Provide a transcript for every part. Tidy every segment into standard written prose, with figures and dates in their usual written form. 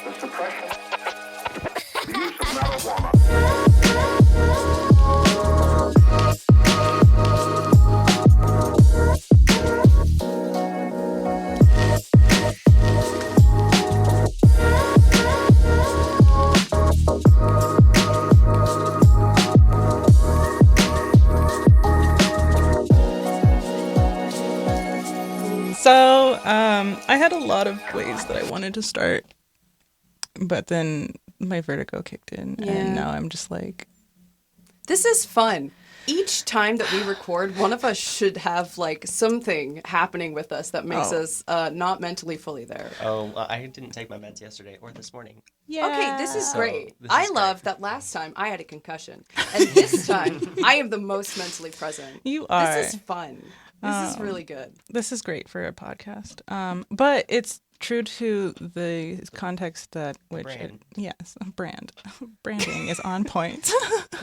the suppression, the use of marijuana. So, I had a lot of ways that I wanted to start, but then my vertigo kicked in, and now I'm just like... This is fun. Each time that we record, one of us should have, like, something happening with us that makes us not mentally fully there. Oh, well, I didn't take my meds yesterday or this morning. Yeah. Okay, this is So, great. this is I great. love that last time I had a concussion, and this time I am the most mentally present. You are. This is fun. This is really good. This is great for a podcast. But it's true to the context that Brand. branding is on point.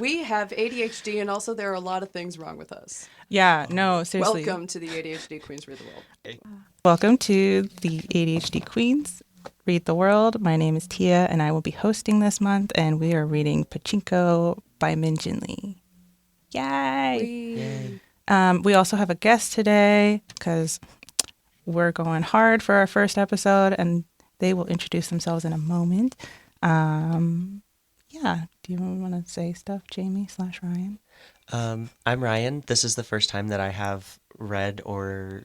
We have ADHD, and also there are a lot of things wrong with us. Yeah, no, seriously. Welcome to the ADHD Queens Read the World. Welcome to the ADHD Queens Read the World. My name is Tia, and I will be hosting this month, and we are reading Pachinko by Min Jin Lee. Yay! We also have a guest today because we're going hard for our first episode, and they will introduce themselves in a moment. Do you want to say stuff, Jamie/Ryan? I'm Ryan. This is the first time that I have read or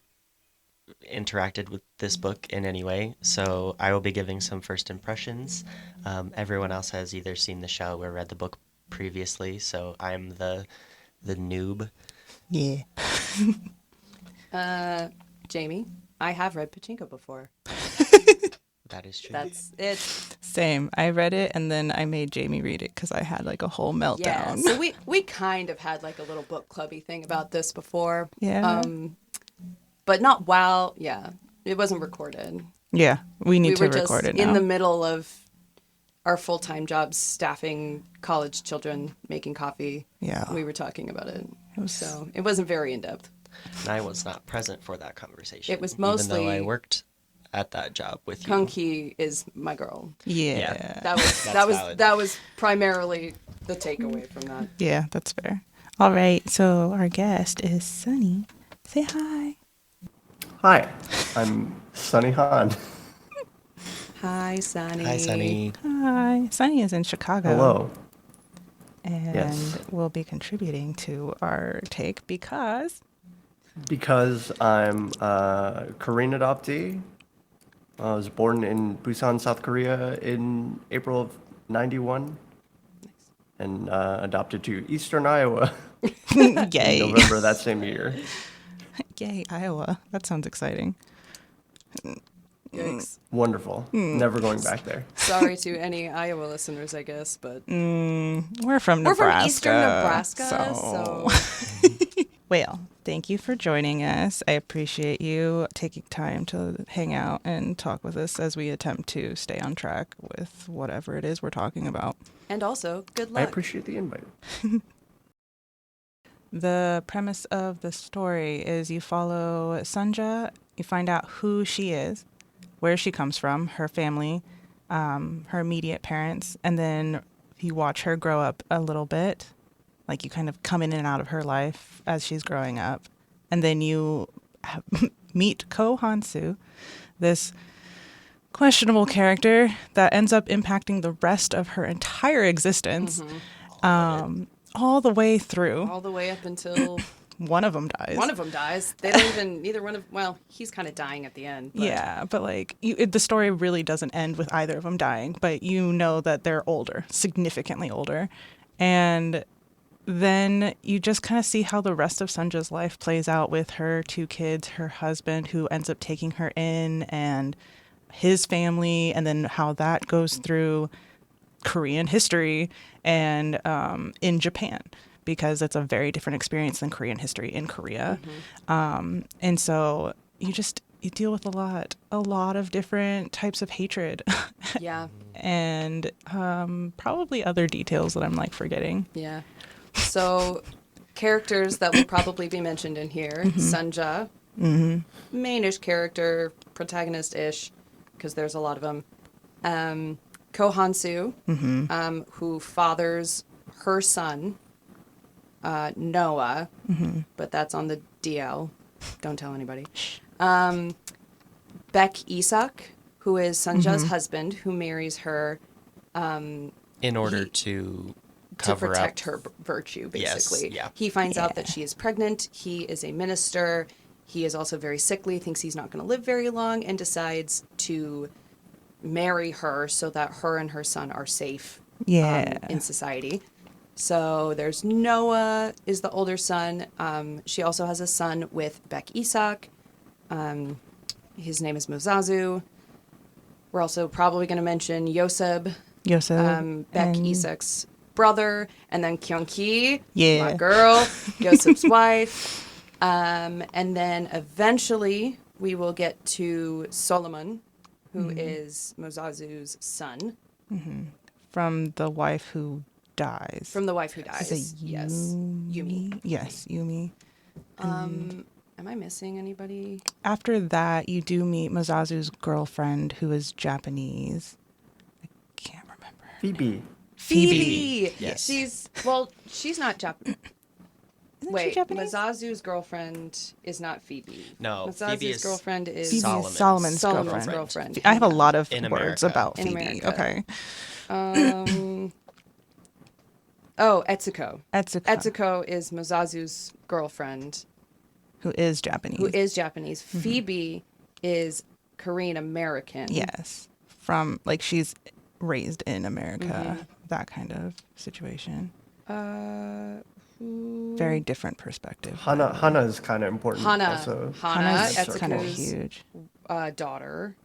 interacted with this book in any way, so I will be giving some first impressions. Everyone else has either seen the show or read the book previously, so I'm the noob. Yeah. Jamie, I have read Pachinko before. That is true. That's it. Same. I read it, and then I made Jamie read it because I had like a whole meltdown. Yeah, so we kind of had like a little book clubby thing about this before. Yeah. But not while, it wasn't recorded. Yeah, we need to were record just it now. in the middle of our full-time jobs, staffing college children, making coffee. Yeah. We were talking about it. was- So it wasn't very in-depth. And I was not present for that conversation. It was even though mostly- I worked at that job with you. Kung Ki is my girl. Yeah. That was primarily the takeaway from that. Yeah, that's fair. All right, so our guest is Sunny. Say hi. Hi, I'm Sunny Han. Hi, Sunny. Hi, Sunny. Hi. Sunny is in Chicago. Hello. And Yes. will be contributing to our take because... Because I'm a Korean adoptee. I was born in Busan, South Korea in April of 91 and adopted to Eastern Iowa in Yay. November that same year. Yay, Iowa. That sounds exciting. Yikes. Wonderful. Never going back there. Sorry to any Iowa listeners, I guess, but We're from Nebraska. we're from Eastern Nebraska, so Well, thank you for joining us. I appreciate you taking time to hang out and talk with us as we attempt to stay on track with whatever it is we're talking about. and also good I luck. appreciate the invite. The premise of the story is you follow Sunja, you find out who she is, where she comes from, her family, her immediate parents, and then you watch her grow up a little bit. Like you kind of come in and out of her life as she's growing up. And then you meet Ko Hansu, this questionable character that ends up impacting the rest of her entire existence all the way through. all the way up until One of them dies. one of them dies. They don't even, neither one of, well, he's kind of dying at the end. But Yeah, but like the story really doesn't end with either of them dying, but you know that they're older, significantly older. And then you just kind of see how the rest of Sunja's life plays out with her two kids, her husband who ends up taking her in, and his family, and then how that goes through Korean history and in Japan, because it's a very different experience than Korean history in Korea. And so you deal with a lot of different types of hatred Yeah, and probably other details that I'm like forgetting. yeah. So characters that will probably be mentioned in here. Sunja, mainish character, protagonist-ish, because there's a lot of them. Kohansu, who fathers her son, Noah, but that's on the DL. Don't tell anybody. Beck Isak, who is Sanja's husband, who marries her In order to cover protect up. her virtue, Yes, basically. yeah. He finds out that she is pregnant. He is a minister. He is also very sickly, thinks he's not going to live very long, and decides to marry her so that her and her son are safe in society. So there's Noah is the older son. She also has a son with Beck Isak. His name is Mozazu. We're also probably going to mention Yoseb, Beck Isak's brother, and then Kyungki, my girl, Yoseb's wife. And then eventually we will get to Solomon, who is Mozazu's son. From the wife who dies. From the wife who dies. Is it Yes. Yumi. Yes, Yumi. Am I missing anybody? After that, you do meet Mozazu's girlfriend, who is Japanese. I can't remember. Phoebe. Yes. She's not Japanese. Isn't she Japanese? Mozazu's girlfriend is not Phoebe. No, Mozazu's Phoebe is girlfriend is Phoebe Solomon. is Solomon's Solomon's girlfriend. girlfriend. I have a lot of In words America. about In Phoebe. America. Okay. Etsuko. Etsuko, Etsuko is Mozazu's girlfriend, who is Japanese. who is Japanese. Phoebe is Korean American. Yes. From, like, she's raised in America. That kind of situation. Very different perspective. Hana is kind of important Hana. also. Hana, Hana's kind of Etsuko's huge. daughter.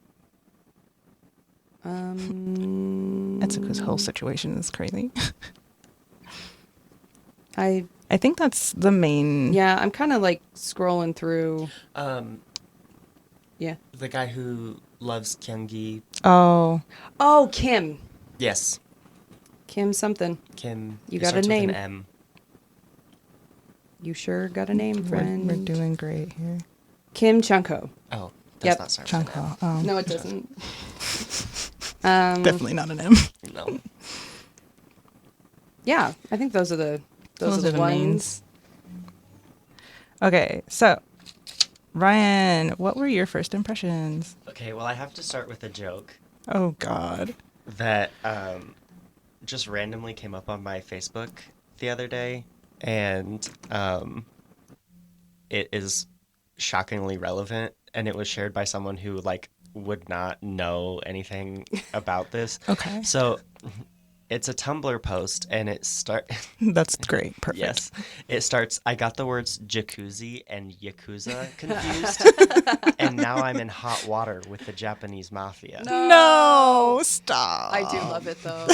Etsuko's whole situation is crazy. I think that's the main. Yeah, I'm kind of like scrolling through. Yeah. The guy who loves Kyungi. Oh. Oh, Kim. Yes. Kim something. Kim. You it got a starts with name. an M. You sure got a name, friend. We're doing great here. Kim Chunko. Oh, does Yep. not start with an Chunko. Oh. No, it doesn't. Definitely not an M. M. No. Yeah, I think those are the mains. ones. Okay, so Ryan, what were your first impressions? Okay, well, I have to start with a joke Oh God. that just randomly came up on my Facebook the other day, and it is shockingly relevant, and it was shared by someone who like would not know anything about this. Okay. So it's a Tumblr post, and That's great. Perfect. Yes. It starts, I got the words jacuzzi and yakuza confused, and now I'm in hot water with the Japanese mafia. No, stop. I do love it though.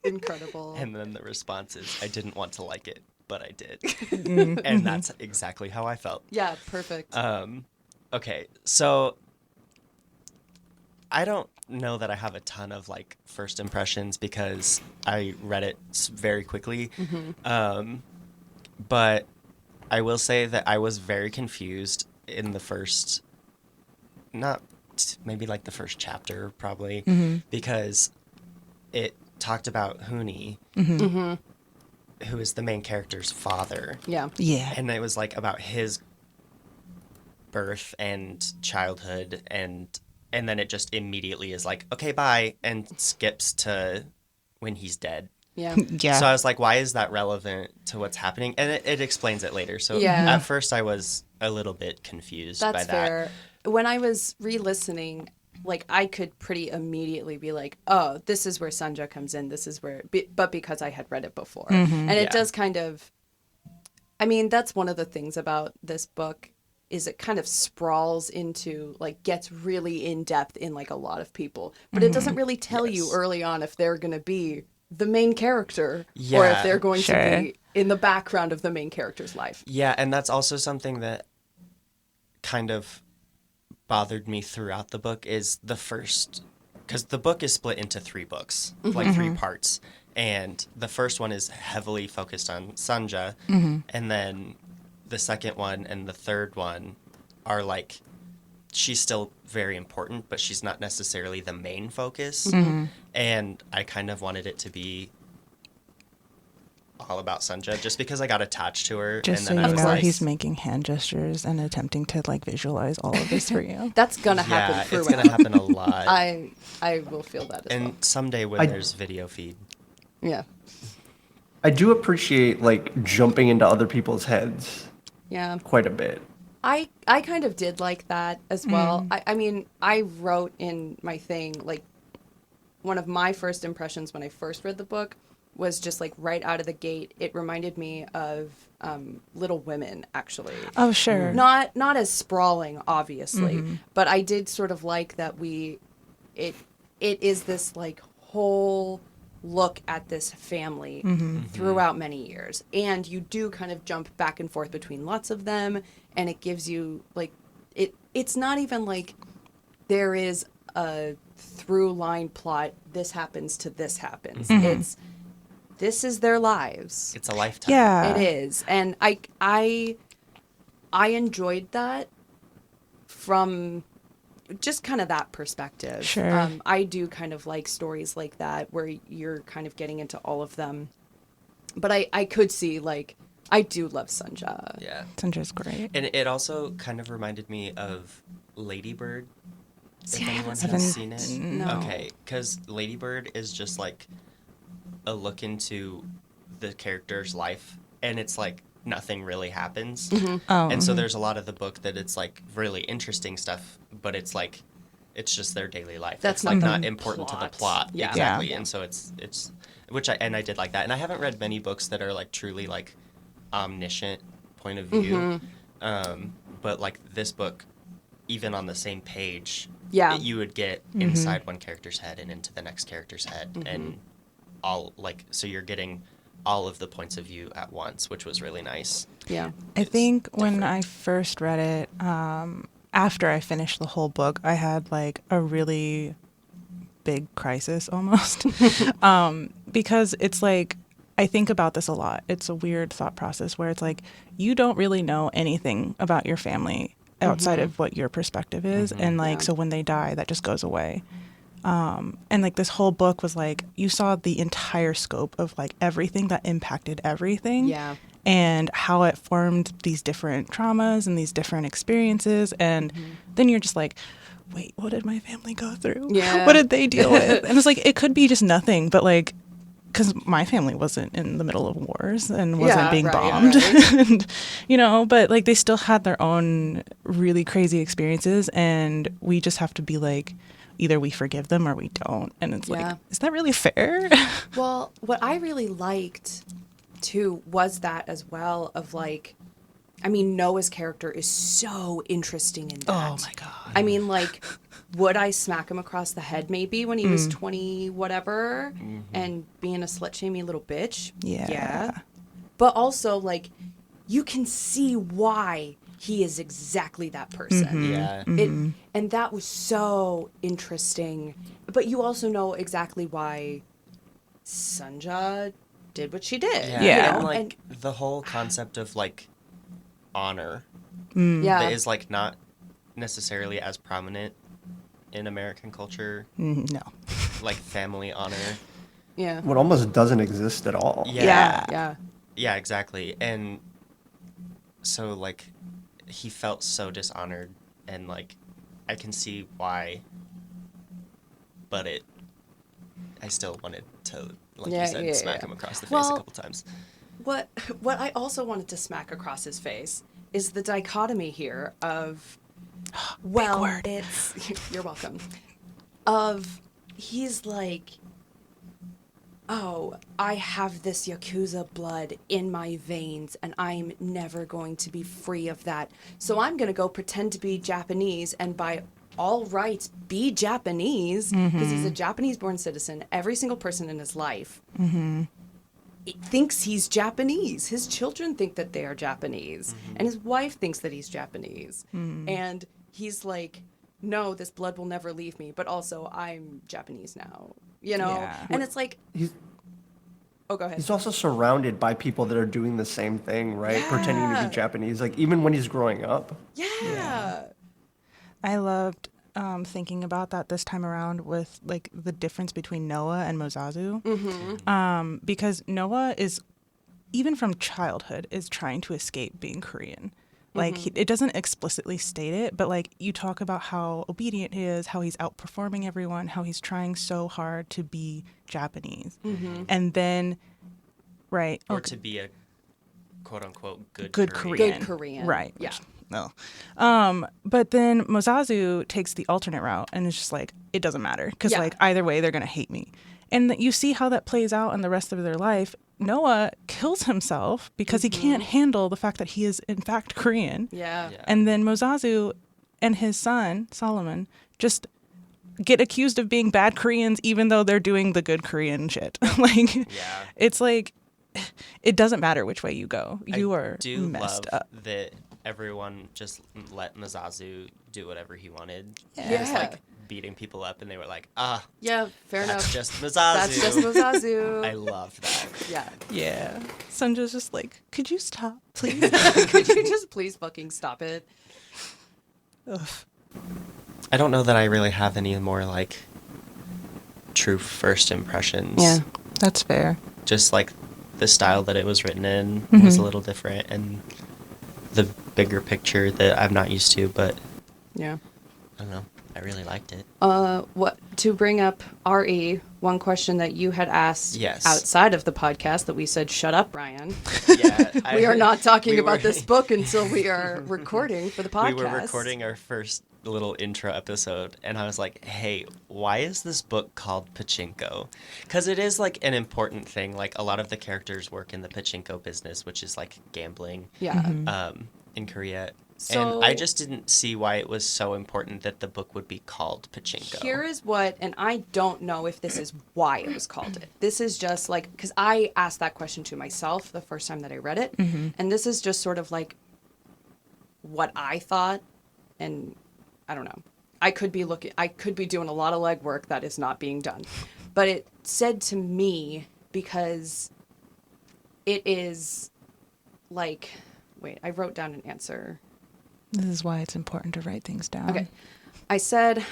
Incredible. And then the response is, I didn't want to like it, but I did. Mm-hmm. And that's exactly how I felt. Yeah, perfect. Okay, so I don't know that I have a ton of like first impressions because I read it very quickly. But I will say that I was very confused in the first, maybe like the first chapter probably, because it talked about Huni, who is the main character's father. Yeah. Yeah. And it was like about his birth and childhood, and then it just immediately is like, okay, bye, and skips to when he's dead. Yeah. Yeah. So I was like, why is that relevant to what's happening? And it explains it later. So Yeah. at first I was a little bit confused by That's that. fair. When I was re-listening, like I could pretty immediately be like, "Oh, this is where Sanja comes in. This is where," but because I had read it before, and it Yeah. does kind of. I mean, that's one of the things about this book is it kind of sprawls into like gets really in depth in like a lot of people, but it doesn't really tell you Yes. early on if they're going to be the main character or Yeah, if they're going sure. to be in the background of the main character's life. Yeah, and that's also something that kind of bothered me throughout the book is the first, because the book is split into 3 books, like 3 parts, and the first one is heavily focused on Sanja, and then the second one and the third one are like she's still very important, but she's not necessarily the main focus. Mm-hmm. And I kind of wanted it to be all about Sunja, just because I got attached to her. Just so and then I you was know, like, he's making hand gestures and attempting to like visualize all of this for you. That's gonna happen yeah, throughout. it's gonna happen a lot. I will feel that as and well. someday when I- there's video feed. Yeah. I do appreciate like jumping into other people's heads Yeah. quite a bit. I kind of did like that as well. I mean, I wrote in my thing, like, one of my first impressions when I first read the book was just like right out of the gate, it reminded me of Little Women, actually. Oh, sure. Not as sprawling, obviously, but I did sort of like that it is this like whole look at this family throughout many years, and you do kind of jump back and forth between lots of them, and it gives you like it's not even like there is a through line plot, this happens to this happens. This is their lives. It's a lifetime. Yeah. It is, and I enjoyed that from just kind of that perspective. Sure. I do kind of like stories like that where you're kind of getting into all of them. But I could see, like, I do love Sunja. Yeah. Sandra's great. And it also kind of reminded me of Lady Bird. See, If I anyone haven't has seen seen it. No. Okay, because Lady Bird is just like a look into the character's life, and it's like nothing really happens. Oh, And so there's a lot of the book that it's like really interesting stuff, but it's like it's just their daily life. That's it's like not not the important to the plot. plot. Yeah. Exactly. Yeah. And so it's which I did like that. And I haven't read many books that are like truly like omniscient point of view. But like this book, even on the same page, Yeah. you would get inside one character's head and into the next character's head, and all like so you're getting all of the points of view at once, which was really nice. Yeah. I It's think when different. I first read it, after I finished the whole book, I had like a really big crisis almost. Because it's like, I think about this a lot. It's a weird thought process where it's like, you don't really know anything about your family outside of what your perspective is. And like, Yeah. so when they die, that just goes away. And like this whole book was like, you saw the entire scope of like everything that impacted everything. Yeah. And how it formed these different traumas and these different experiences. And then you're just like, wait, what did my family go through? Yeah. What did they deal with? And it's like, it could be just nothing, but like, because my family wasn't in the middle of wars and wasn't Yeah, being right, bombed, right. and, you know, but like they still had their own really crazy experiences, and we just have to be like, either we forgive them or we don't. And it's Yeah. like, is that really fair? Well, what I really liked too was that as well of like, I mean, Noah's character is so interesting in that. Oh my God. I mean, like, would I smack him across the head maybe when he was 20 whatever and being a slut-shamey little bitch? Yeah. But also, like, you can see why he is exactly that person. Yeah. And that was so interesting. But you also know exactly why Sunja did what she did. Yeah. Yeah. And like the whole concept of like honor Yeah. that is like not necessarily as prominent in American culture, No. like family honor. Yeah. What almost doesn't exist at all. Yeah. Yeah. Yeah, exactly. And so like he felt so dishonored, and like I can see why, but I still wanted to, like Yeah, you said, yeah, smack yeah. him across the face Well, a couple times. What I also wanted to smack across his face is the dichotomy here of well, word. it's you're welcome. Of he's like, oh, I have this Yakuza blood in my veins and I'm never going to be free of that. So I'm going to go pretend to be Japanese and by all rights be Japanese because he's a Japanese-born citizen. Every single person in his life thinks he's Japanese. His children think that they are Japanese. And his wife thinks that he's Japanese. And he's like, no, this blood will never leave me. But also, I'm Japanese now. You know? Yeah. And it's like, He's oh, go ahead. he's also surrounded by people that are doing the same thing, right? Pretending to Yeah. be Japanese, like even when he's growing up. Yeah. I loved thinking about that this time around with like the difference between Noah and Mozazu. Because Noah is, even from childhood, is trying to escape being Korean. Like, it doesn't explicitly state it, but like you talk about how obedient he is, how he's outperforming everyone, how he's trying so hard to be Japanese. And then, right. Or to be a quote unquote good Korean. Good Korean. Right. Yeah. Which, no. But then Mozazu takes the alternate route and it's just like, it doesn't matter. Because Yeah. like either way, they're going to hate me. And you see how that plays out in the rest of their life. Noah kills himself because he can't handle the fact that he is in fact Korean. Yeah. And then Mozazu and his son, Solomon, just get accused of being bad Koreans even though they're doing the good Korean shit. Like, Yeah. it's like, it doesn't matter which way you go. You are do messed love up. that everyone just let Mozazu do whatever he wanted. Yeah. He was like beating people up, and they were like, Yeah, fair that's enough. just Mozazu. That's just Mozazu. I love that. Yeah. Yeah. Sanja's just like, could you stop, please? Could you just please fucking stop it? Ugh. I don't know that I really have any more like true first impressions. Yeah, that's fair. Just like the style that it was written in Mm-hmm. was a little different, and the bigger picture that I'm not used to, but Yeah. I don't know. I really liked it. What to bring up RE, one question that you had asked Yes. outside of the podcast that we said, shut up, Ryan. Yeah, We are not talking we about were- this book until we are recording for the podcast. We were recording our first little intro episode, and I was like, hey, why is this book called Pachinko? Because it is like an important thing. Like a lot of the characters work in the Pachinko business, which is like gambling Yeah. in Korea. So- and I just didn't see why it was so important that the book would be called Pachinko. Here is what, and I don't know if this is why it was called it. This is just like, because I asked that question to myself the first time that I read it. And this is just sort of like what I thought. And I don't know. I could be doing a lot of legwork that is not being done. But it said to me, because it is like, wait, I wrote down an answer. This is why it's important to write things down. Okay. I said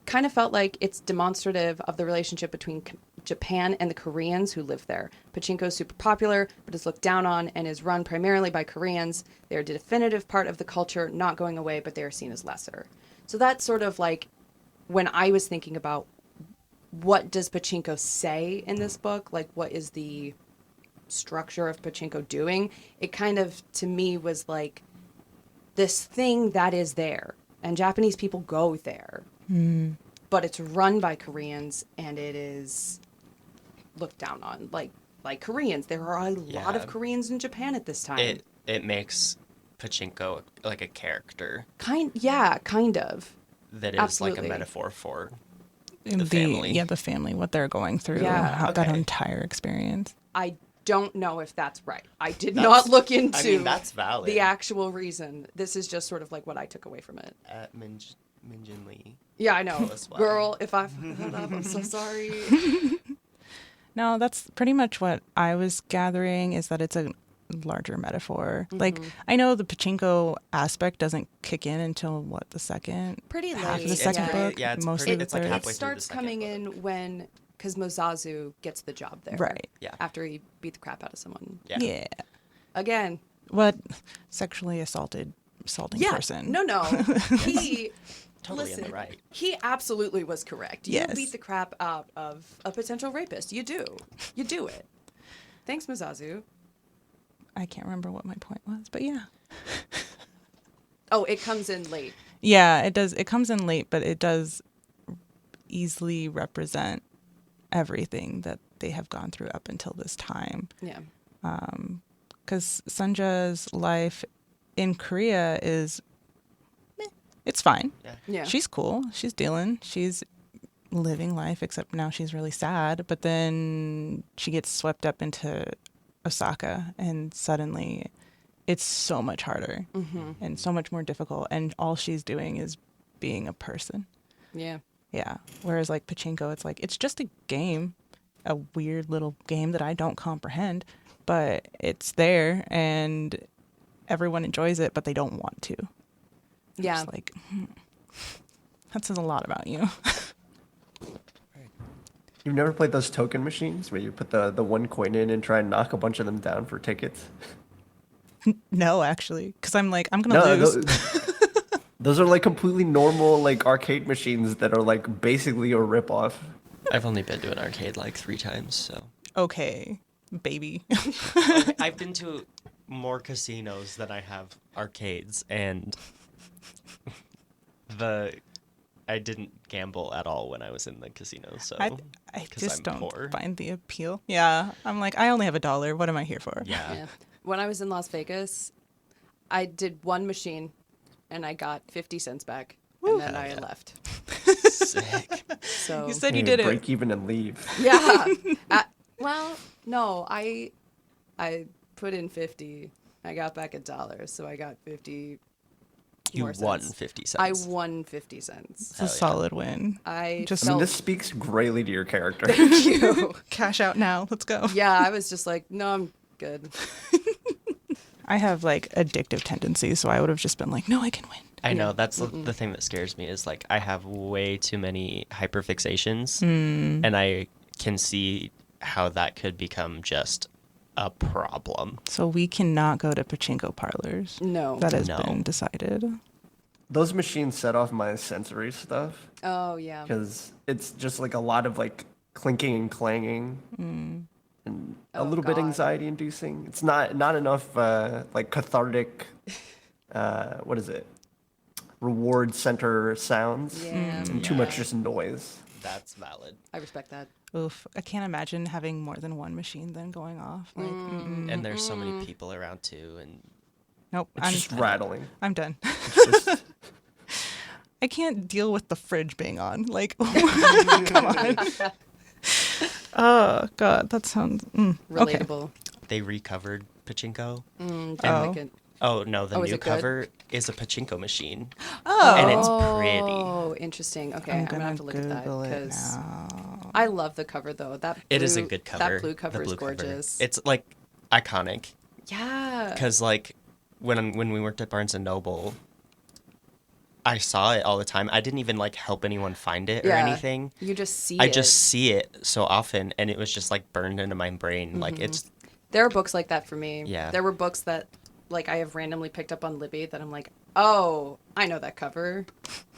kind of felt like it's demonstrative of the relationship between Japan and the Koreans who live there. Pachinko is super popular, but is looked down on and is run primarily by Koreans. They are a definitive part of the culture, not going away, but they are seen as lesser. So that's sort of like when I was thinking about what does Pachinko say in this book? Like, what is the structure of Pachinko doing? It kind of, to me, was like this thing that is there. And Japanese people go there. But it's run by Koreans, and it is looked down on like Koreans. There are a lot of Yeah. Koreans in Japan at this time. It makes Pachinko like a character Kind of. that is Absolutely. like a metaphor for The family. Yeah, the family, what they're going through, Yeah. that Okay. entire experience. I don't know if that's right. I did That's- not look into I mean, that's valid. the actual reason. This is just sort of like what I took away from it. Min Jin Lee. Yeah, I know. That's why. Girl, if I fucked that up, I'm so sorry. No, that's pretty much what I was gathering, is that it's a larger metaphor. Like, I know the Pachinko aspect doesn't kick in until, what, the second Pretty half of late, the second yeah. book? Yeah, it's mostly the it's like third. halfway It through the starts second coming book. in because Mozazu gets the job there. Right. Yeah. After he beat the crap out of someone. Yeah. Yeah. Again. What sexually assaulting Yeah. person. No. He Totally in the listen, right. He absolutely was correct. You Yes. beat the crap out of a potential rapist. You do. You do it. Thanks, Mozazu. I can't remember what my point was, but yeah. Oh, it comes in late. Yeah, it does. It comes in late, but it does easily represent everything that they have gone through up until this time. Yeah. Because Sunja's life in Korea is, it's fine. Yeah. She's cool. She's dealing. She's living life, except now she's really sad. But then she gets swept up into Osaka, and suddenly it's so much harder and so much more difficult. And all she's doing is being a person. Yeah. Yeah. Whereas like Pachinko, it's like, it's just a game, a weird little game that I don't comprehend, but it's there and everyone enjoys it, but they don't want to. Yeah. Just like, That says a lot about you. You've never played those token machines where you put the one coin in and try and knock a bunch of them down for tickets? No, actually, because I'm like, I'm gonna No, lose. those are like completely normal like arcade machines that are like basically a ripoff. I've only been to an arcade like 3 times, so. Okay, baby. Okay, I've been to more casinos than I have arcades, and I didn't gamble at all when I was in the casino, so. I 'cause just I'm don't poor. find the appeal. Yeah, I'm like, I only have $1. What am I here for? Yeah. Yeah. When I was in Las Vegas, I did one machine and I got 50 cents back. And then I left. Sick. So You said you did it. Break even and leave. yeah. Well, no, I put in 50. I got back $1, so I got 50 You more won cents. 50 I cents. won 50 cents. It's a Hell yeah. solid win. I Just I mean, felt this speaks greatly to your character. thank you. cash out now. Let's go. Yeah, I was just like, no, I'm good. I have like addictive tendencies, so I would have just been like, no, I can win. I know, Yeah. that's the thing that scares me is like I have way too many hyperfixations, Mm. and I can see how that could become just a problem. So we cannot go to pachinko parlors. No. That has No. been decided. Those machines set off my sensory stuff Oh, yeah. because it's just like a lot of like clinking and clanging and a Oh, little bit God. anxiety inducing. It's not enough like cathartic what is it? Reward center sounds Yeah. and too much just noise. That's valid. I respect that. Oof. I can't imagine having more than one machine then going off. Like, And there's so many people around too, and nope. It's just rattling. I'm done. It's just I can't deal with the fridge being on. Like, come on. Oh, God. That sounds. Okay. Relatable. they recovered Pachinko. Don't Oh. like it. Oh no, the Oh, is new it good? cover is a Pachinko machine, Oh. and it's pretty. Oh, interesting. Okay, I'm gonna have to look at that Google it because now. I love the cover though. That It is a blue- good cover. That blue cover The is blue cover. gorgeous. It's like iconic yeah. because like when we worked at Barnes and Noble, I saw it all the time. I didn't even like help anyone find it or Yeah. anything. You just see I it. just see it so often, and it was just like burned into my brain. Like it's There are books like that for me. Yeah. There were books that like I have randomly picked up on Libby that I'm like, oh, I know that cover.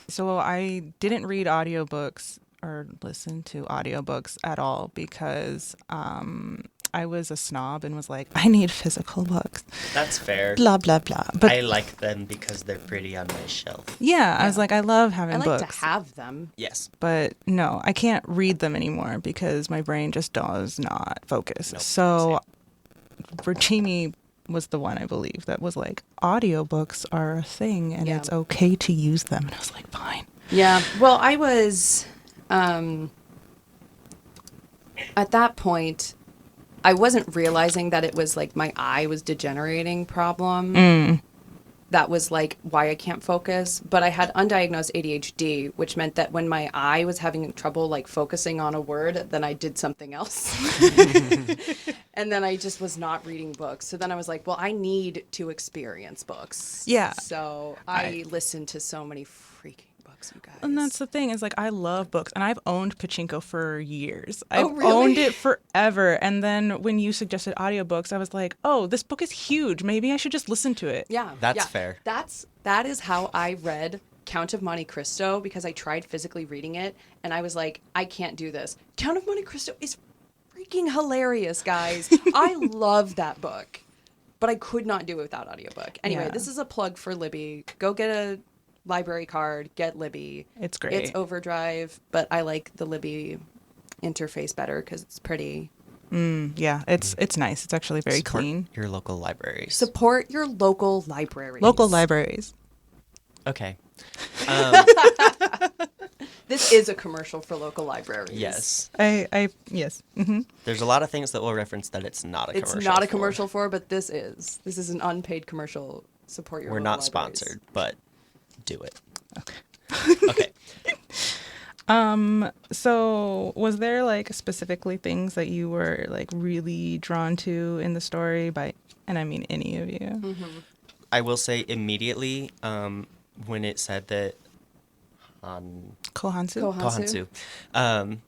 So I didn't read audiobooks or listen to audiobooks at all because I was a snob and was like, I need physical books. that's fair. Blah, blah, blah. But I like them because they're pretty on my shelf. yeah, I was like, I love having I like books. to have them. Yes. But no, I can't read them anymore because my brain just does not focus. Nope, So Virginie was the one, I believe, that was like, audiobooks are a thing and Yeah. it's okay to use them. And I was like, fine. Yeah. Well, I was at that point I wasn't realizing that it was like my eye was degenerating problem. That was like why I can't focus, but I had undiagnosed ADHD, which meant that when my eye was having trouble like focusing on a word, then I did something else. And then I just was not reading books. So then I was like, well, I need to experience books. Yeah. So I listened to so many freaking books, you guys. And that's the thing is like, I love books and I've owned Pachinko for years. Oh, I've really? owned it forever. And then when you suggested audiobooks, I was like, oh, this book is huge. Maybe I should just listen to it. Yeah, That's yeah. fair. That is how I read Count of Monte Cristo because I tried physically reading it and I was like, I can't do this. Count of Monte Cristo is freaking hilarious, guys. I love that book, but I could not do it without audiobook. Anyway, Yeah. this is a plug for Libby. Go get a library card, get Libby. It's great. It's Overdrive, but I like the Libby interface better because it's pretty. Yeah, it's nice. It's actually very Support clean. your local libraries. Support your local libraries. Local libraries. Okay. This is a commercial for local libraries. Yes. Yes. Hmm. There's a lot of things that will reference that it's not a It's commercial. not a for. commercial for, but this is. This is an unpaid commercial. Support your We're local not libraries. sponsored, but do it. Okay. Okay. So was there like specifically things that you were like really drawn to in the story and I mean any of you? I will say immediately when it said that Kohansu? Kohansu.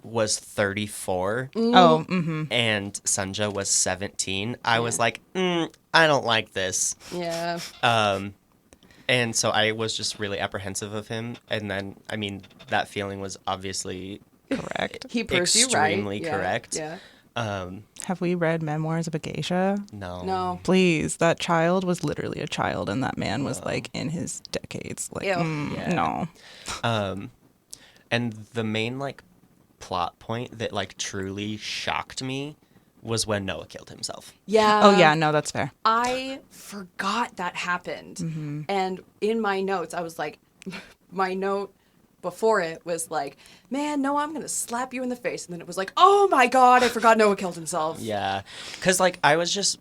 Was 34 Oh, mm-hmm. and Sunja was 17, I was like, I don't like this. Yeah. And so I was just really apprehensive of him. And then, I mean, that feeling was obviously Correct. He proves you right. extremely Yeah, correct. Yeah. Have we read Memoirs of a Geisha? No. Please, that child was literally a child, and that man was like in his decades. Like, Ew. no. And the main, like, plot point that, like, truly shocked me was when Noah killed himself. Yeah. Oh, yeah, no, that's fair. I forgot that happened. And in my notes, I was like, my note before it was like, man, no, I'm going to slap you in the face. And then it was like, oh my God, I forgot Noah killed himself. Yeah. Because, like, I was just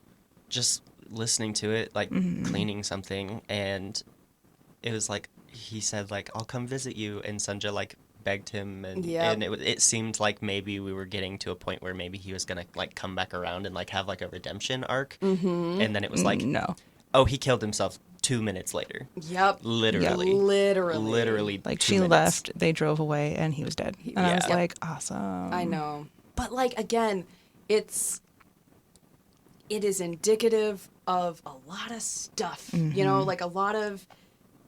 listening to it, like, cleaning something, and it was like, he said, like, I'll come visit you, and Sunja, like, begged him, and it seemed like maybe we were getting to a point where maybe he was gonna, like, come back around and, like, have, like, a redemption arc, and then it was like, No. oh, he killed himself 2 minutes later. Yep. Literally. Literally. Like, 2 she minutes. left, they drove away, and he was dead. And I was Yeah. like, awesome. I know. But, like, again, it is indicative of a lot of stuff, you know, like a lot of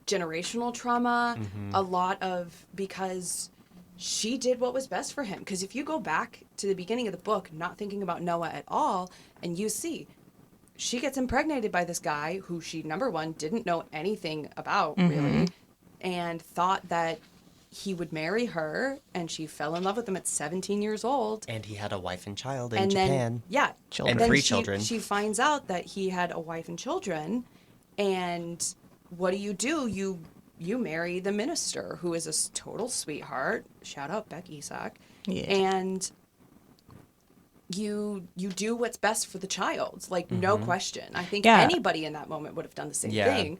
generational trauma, a lot of, because she did what was best for him. Because if you go back to the beginning of the book, not thinking about Noah at all, and you see, she gets impregnated by this guy who she, number one, didn't know anything about, really, and thought that he would marry her, and she fell in love with him at 17 years old. And he had a wife and child in And Japan. then, yeah, Children. and And then 3 children. She finds out that he had a wife and children, and what do? You marry the minister, who is a total sweetheart. Shout out Beck Isak. Yeah. And you do what's best for the child, like no question. I think Yeah. anybody in that moment would have done the same Yeah. thing.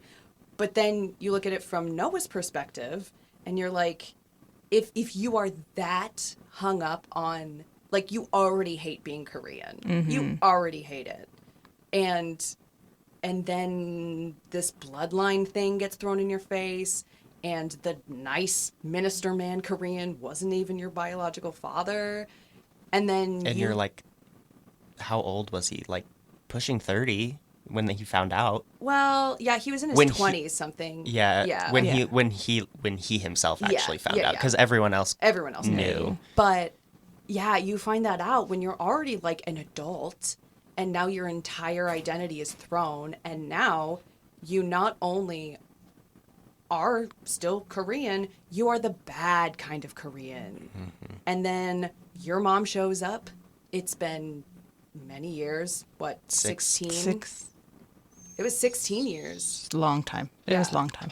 But then you look at it from Noah's perspective, and you're like, if you are that hung up on, like, you already hate being Korean, you already hate it, and then this bloodline thing gets thrown in your face, and the nice minister man Korean wasn't even your biological father, and then And you're like, how old was he? Like, pushing 30 when he found out. well, yeah, he was in his When he- 20s something. Yeah. When he himself actually found out, because everyone else Everyone else knew. But yeah, you find that out when you're already like an adult, and now your entire identity is thrown, and now you not only are still Korean, you are the bad kind of Korean. And then your mom shows up. It's been many years. What, 16? 6. It was 16 years Long time. It was Yeah. a long time.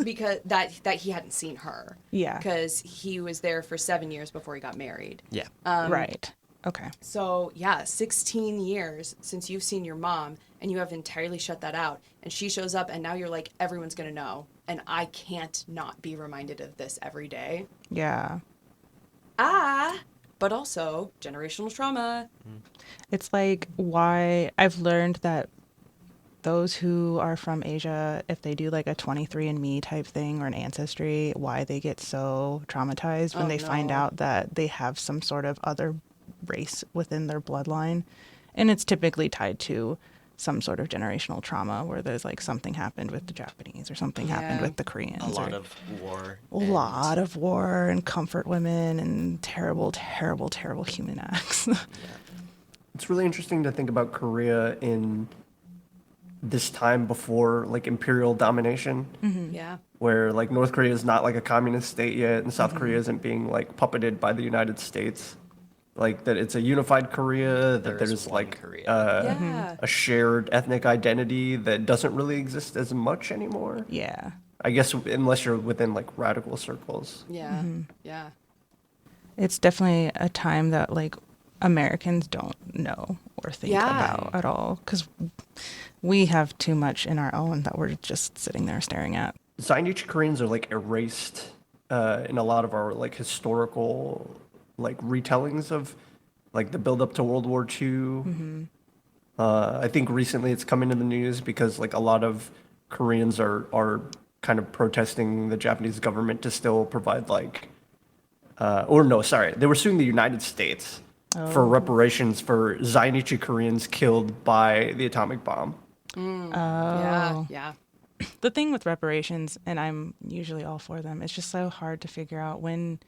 because that he hadn't seen her. Yeah. Because he was there for 7 years before he got married. Yeah. Right. Okay. So, yeah, 16 years since you've seen your mom, and you have entirely shut that out. And she shows up, and now you're like, everyone's going to know. And I can't not be reminded of this every day. Yeah. But also generational trauma. It's like why I've learned that those who are from Asia, if they do like a 23andMe type thing or an ancestry, why they get so traumatized when Oh, they find no. out that they have some sort of other race within their bloodline. And it's typically tied to some sort of generational trauma where there's like something happened with the Japanese or something happened Yeah. with the Koreans. A lot or of war. a lot of war and comfort women and terrible, terrible, terrible human acts. It's really interesting to think about Korea in this time before like imperial domination, Yeah. where like North Korea is not like a communist state yet, and South Korea isn't being like puppeted by the United States. Like that, it's a unified Korea. That There is there's one like Korea. Yeah. a shared ethnic identity that doesn't really exist as much anymore. Yeah. I guess unless you're within like radical circles. Yeah. Yeah. It's definitely a time that like Americans don't know or think Yeah. about at all because we have too much in our own that we're just sitting there staring at. Zainichi Koreans are like erased in a lot of our like historical like retellings of like the build up to World War II. I think recently it's come into the news because like a lot of Koreans are kind of protesting the Japanese government to still provide like, or no, sorry, they were suing the United States for reparations for Zainichi Koreans killed by the atomic bomb. Yeah, yeah. The thing with reparations, and I'm usually all for them, it's just so hard to figure out when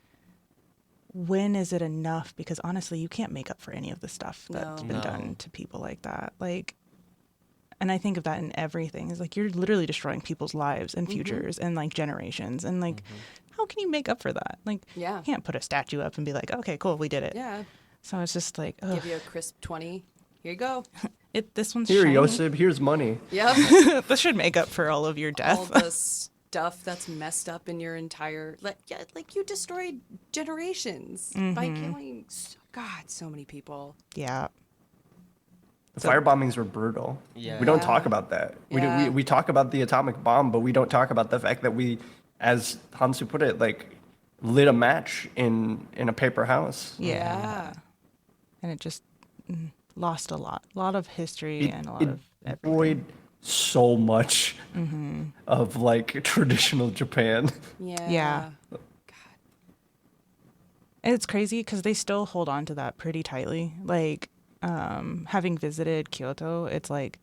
is it enough? Because honestly, you can't make up for any of the stuff that's been done to people like that. Like, and I think of that in everything. It's like you're literally destroying people's lives and futures and like generations. And like, how can you make up for that? Like, Yeah. you can't put a statue up and be like, okay, cool, we did it. Yeah. So it's just like, ugh. Give you a crisp 20. Here you go. This one's Here, shiny. Yosib, here's money. Yep. This should make up for all of your All death. the stuff that's messed up in your entire, like you destroyed generations by killing, so many people. Yeah. The fire bombings were brutal. Yeah. We don't talk about that. Yeah. We talk about the atomic bomb, but we don't talk about the fact that we, as Hansu put it, like lit a match in a paper house. Yeah. And it just lost a lot of history and a lot It of everything. destroyed so much of like traditional Japan. Yeah. Yeah. And it's crazy because they still hold on to that pretty tightly. Like, having visited Kyoto, it's like,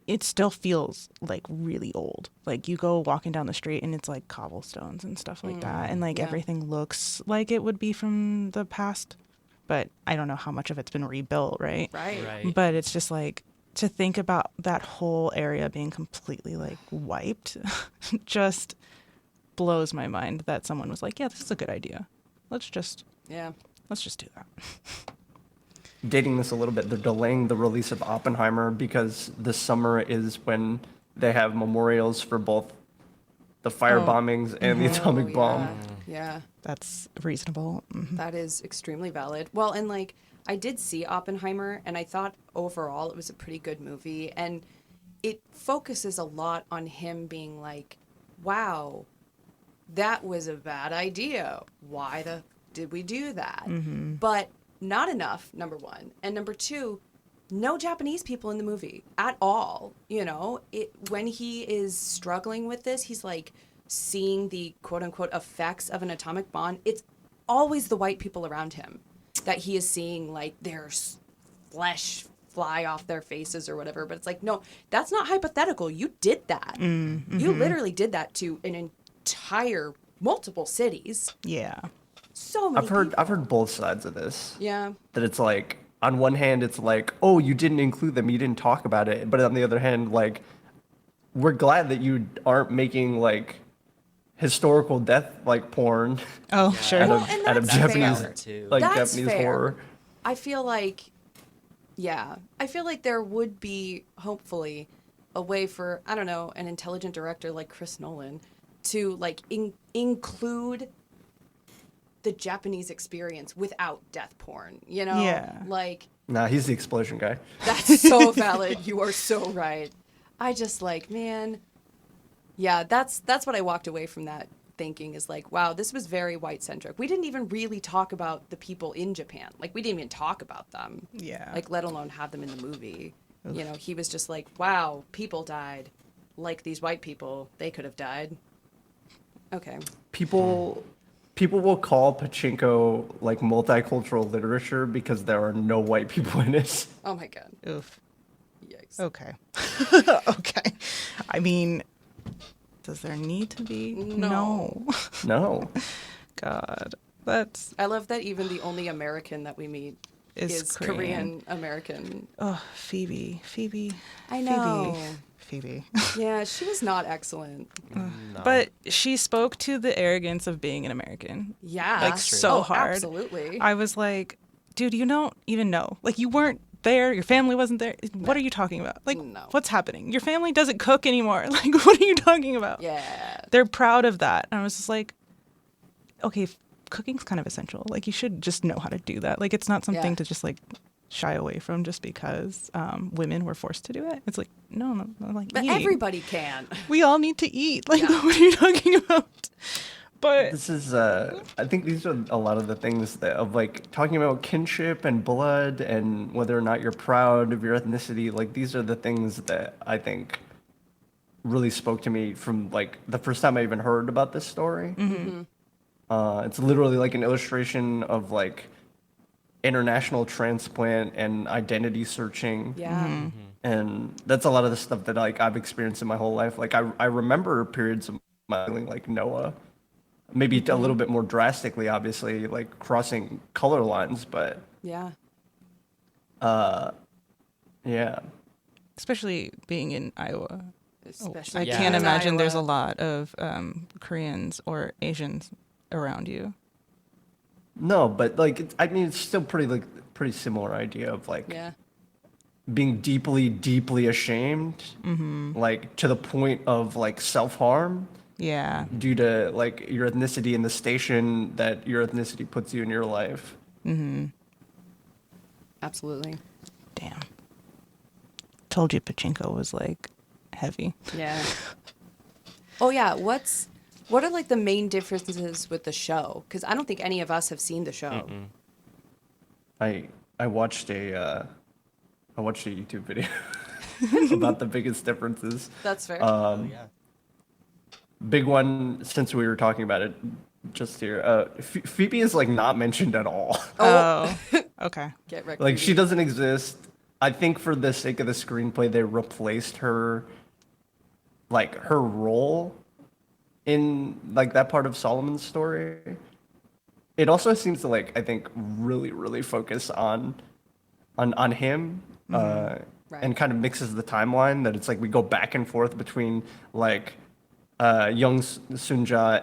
it still feels like really old. Like you go walking down the street and it's like cobblestones and stuff like that. And like yeah. everything looks like it would be from the past, but I don't know how much of it's been rebuilt, right? Right. But it's just like to think about that whole area being completely like wiped just blows my mind that someone was like, yeah, this is a good idea. Let's just Yeah. do that. Dating this a little bit, they're delaying the release of Oppenheimer because this summer is when they have memorials for both the fire bombings and the atomic bomb. Yeah. That's reasonable. Mhm. That is extremely valid. Well, and like I did see Oppenheimer and I thought overall it was a pretty good movie and it focuses a lot on him being like, wow, that was a bad idea. Why did we do that? But not enough, number one. And number two, no Japanese people in the movie at all. You know, when he is struggling with this, he's like seeing the quote unquote effects of an atomic bomb. It's always the white people around him that he is seeing like their flesh fly off their faces or whatever. But it's like, no, that's not hypothetical. You did that. You literally did that to an entire multiple cities. Yeah. So many I've heard both sides of this. Yeah. That it's like, on one hand, it's like, oh, you didn't include them, you didn't talk about it. But on the other hand, like, we're glad that you aren't making like historical death like porn Oh, sure. Well, and out of that's Japanese fair. too. like That's Japanese fair. horror. I feel like, I feel like there would be, hopefully, a way for, I don't know, an intelligent director like Chris Nolan to, like, include the Japanese experience without death porn, you know? Yeah. Like, Nah, he's the explosion guy. that's so valid. You are so right. I just, like, man, yeah, that's what I walked away from that thinking is like, wow, this was very white-centric. We didn't even really talk about the people in Japan. Like, we didn't even talk about them. Yeah. Like, let alone have them in the movie. You know, he was just like, wow, people died. Like these white people, they could have died. Okay. People will call Pachinko like multicultural literature because there are no white people in it. Oh my god. Oof. Yikes. Okay. Okay. I mean, does there need to be? No. No. God. That's I love that even the only American that we meet Is is Korean. Korean American. Phoebe. I know. Phoebe. Yeah, she was not excellent. No. But she spoke to the arrogance of being an American. Yeah. Like, so Oh, hard. Absolutely. I was like, dude, you don't even know. Like, you weren't there. Your family wasn't there. What are you talking about? Like, No. what's happening? Your family doesn't cook anymore. Like, what are you talking about? Yeah. They're proud of that. And I was just like, okay, cooking's kind of essential. Like, you should just know how to do that. Like, it's not something Yeah. to just, like, shy away from just because women were forced to do it. It's like, no, like, But eating. everybody can. We all need to eat. Like, Yeah. what are you talking about? But This is I think these are a lot of the things that of like talking about kinship and blood and whether or not you're proud of your ethnicity. Like these are the things that I think really spoke to me from like the first time I even heard about this story. It's literally like an illustration of like international transplant and identity searching. Yeah. And that's a lot of the stuff that like I've experienced in my whole life. Like I remember periods of my feeling like Noah, maybe a little bit more drastically, obviously, like crossing color lines, but Yeah. yeah. Especially being in Iowa. Especially I Yeah. can't in imagine there's a Iowa. lot of Koreans or Asians around you. No, but like I mean, it's still pretty similar idea of like Yeah. being deeply, deeply ashamed, like to the point of like self-harm Yeah. due to like your ethnicity and the station that your ethnicity puts you in your life. Absolutely. Damn. Told you Pachinko was like heavy. Yeah. Oh yeah. What are like the main differences with the show? Because I don't think any of us have seen the show. I watched a YouTube video about the biggest differences. That's fair. Oh, yeah. Big one, since we were talking about it just here. Phoebe is like not mentioned at all. Oh. Okay. Get wrecked. Like she doesn't exist. I think for the sake of the screenplay, they replaced her, like her role in like that part of Solomon's story. It also seems to like I think really focus on him, Right. and kind of mixes the timeline that it's like we go back and forth between like young Sunja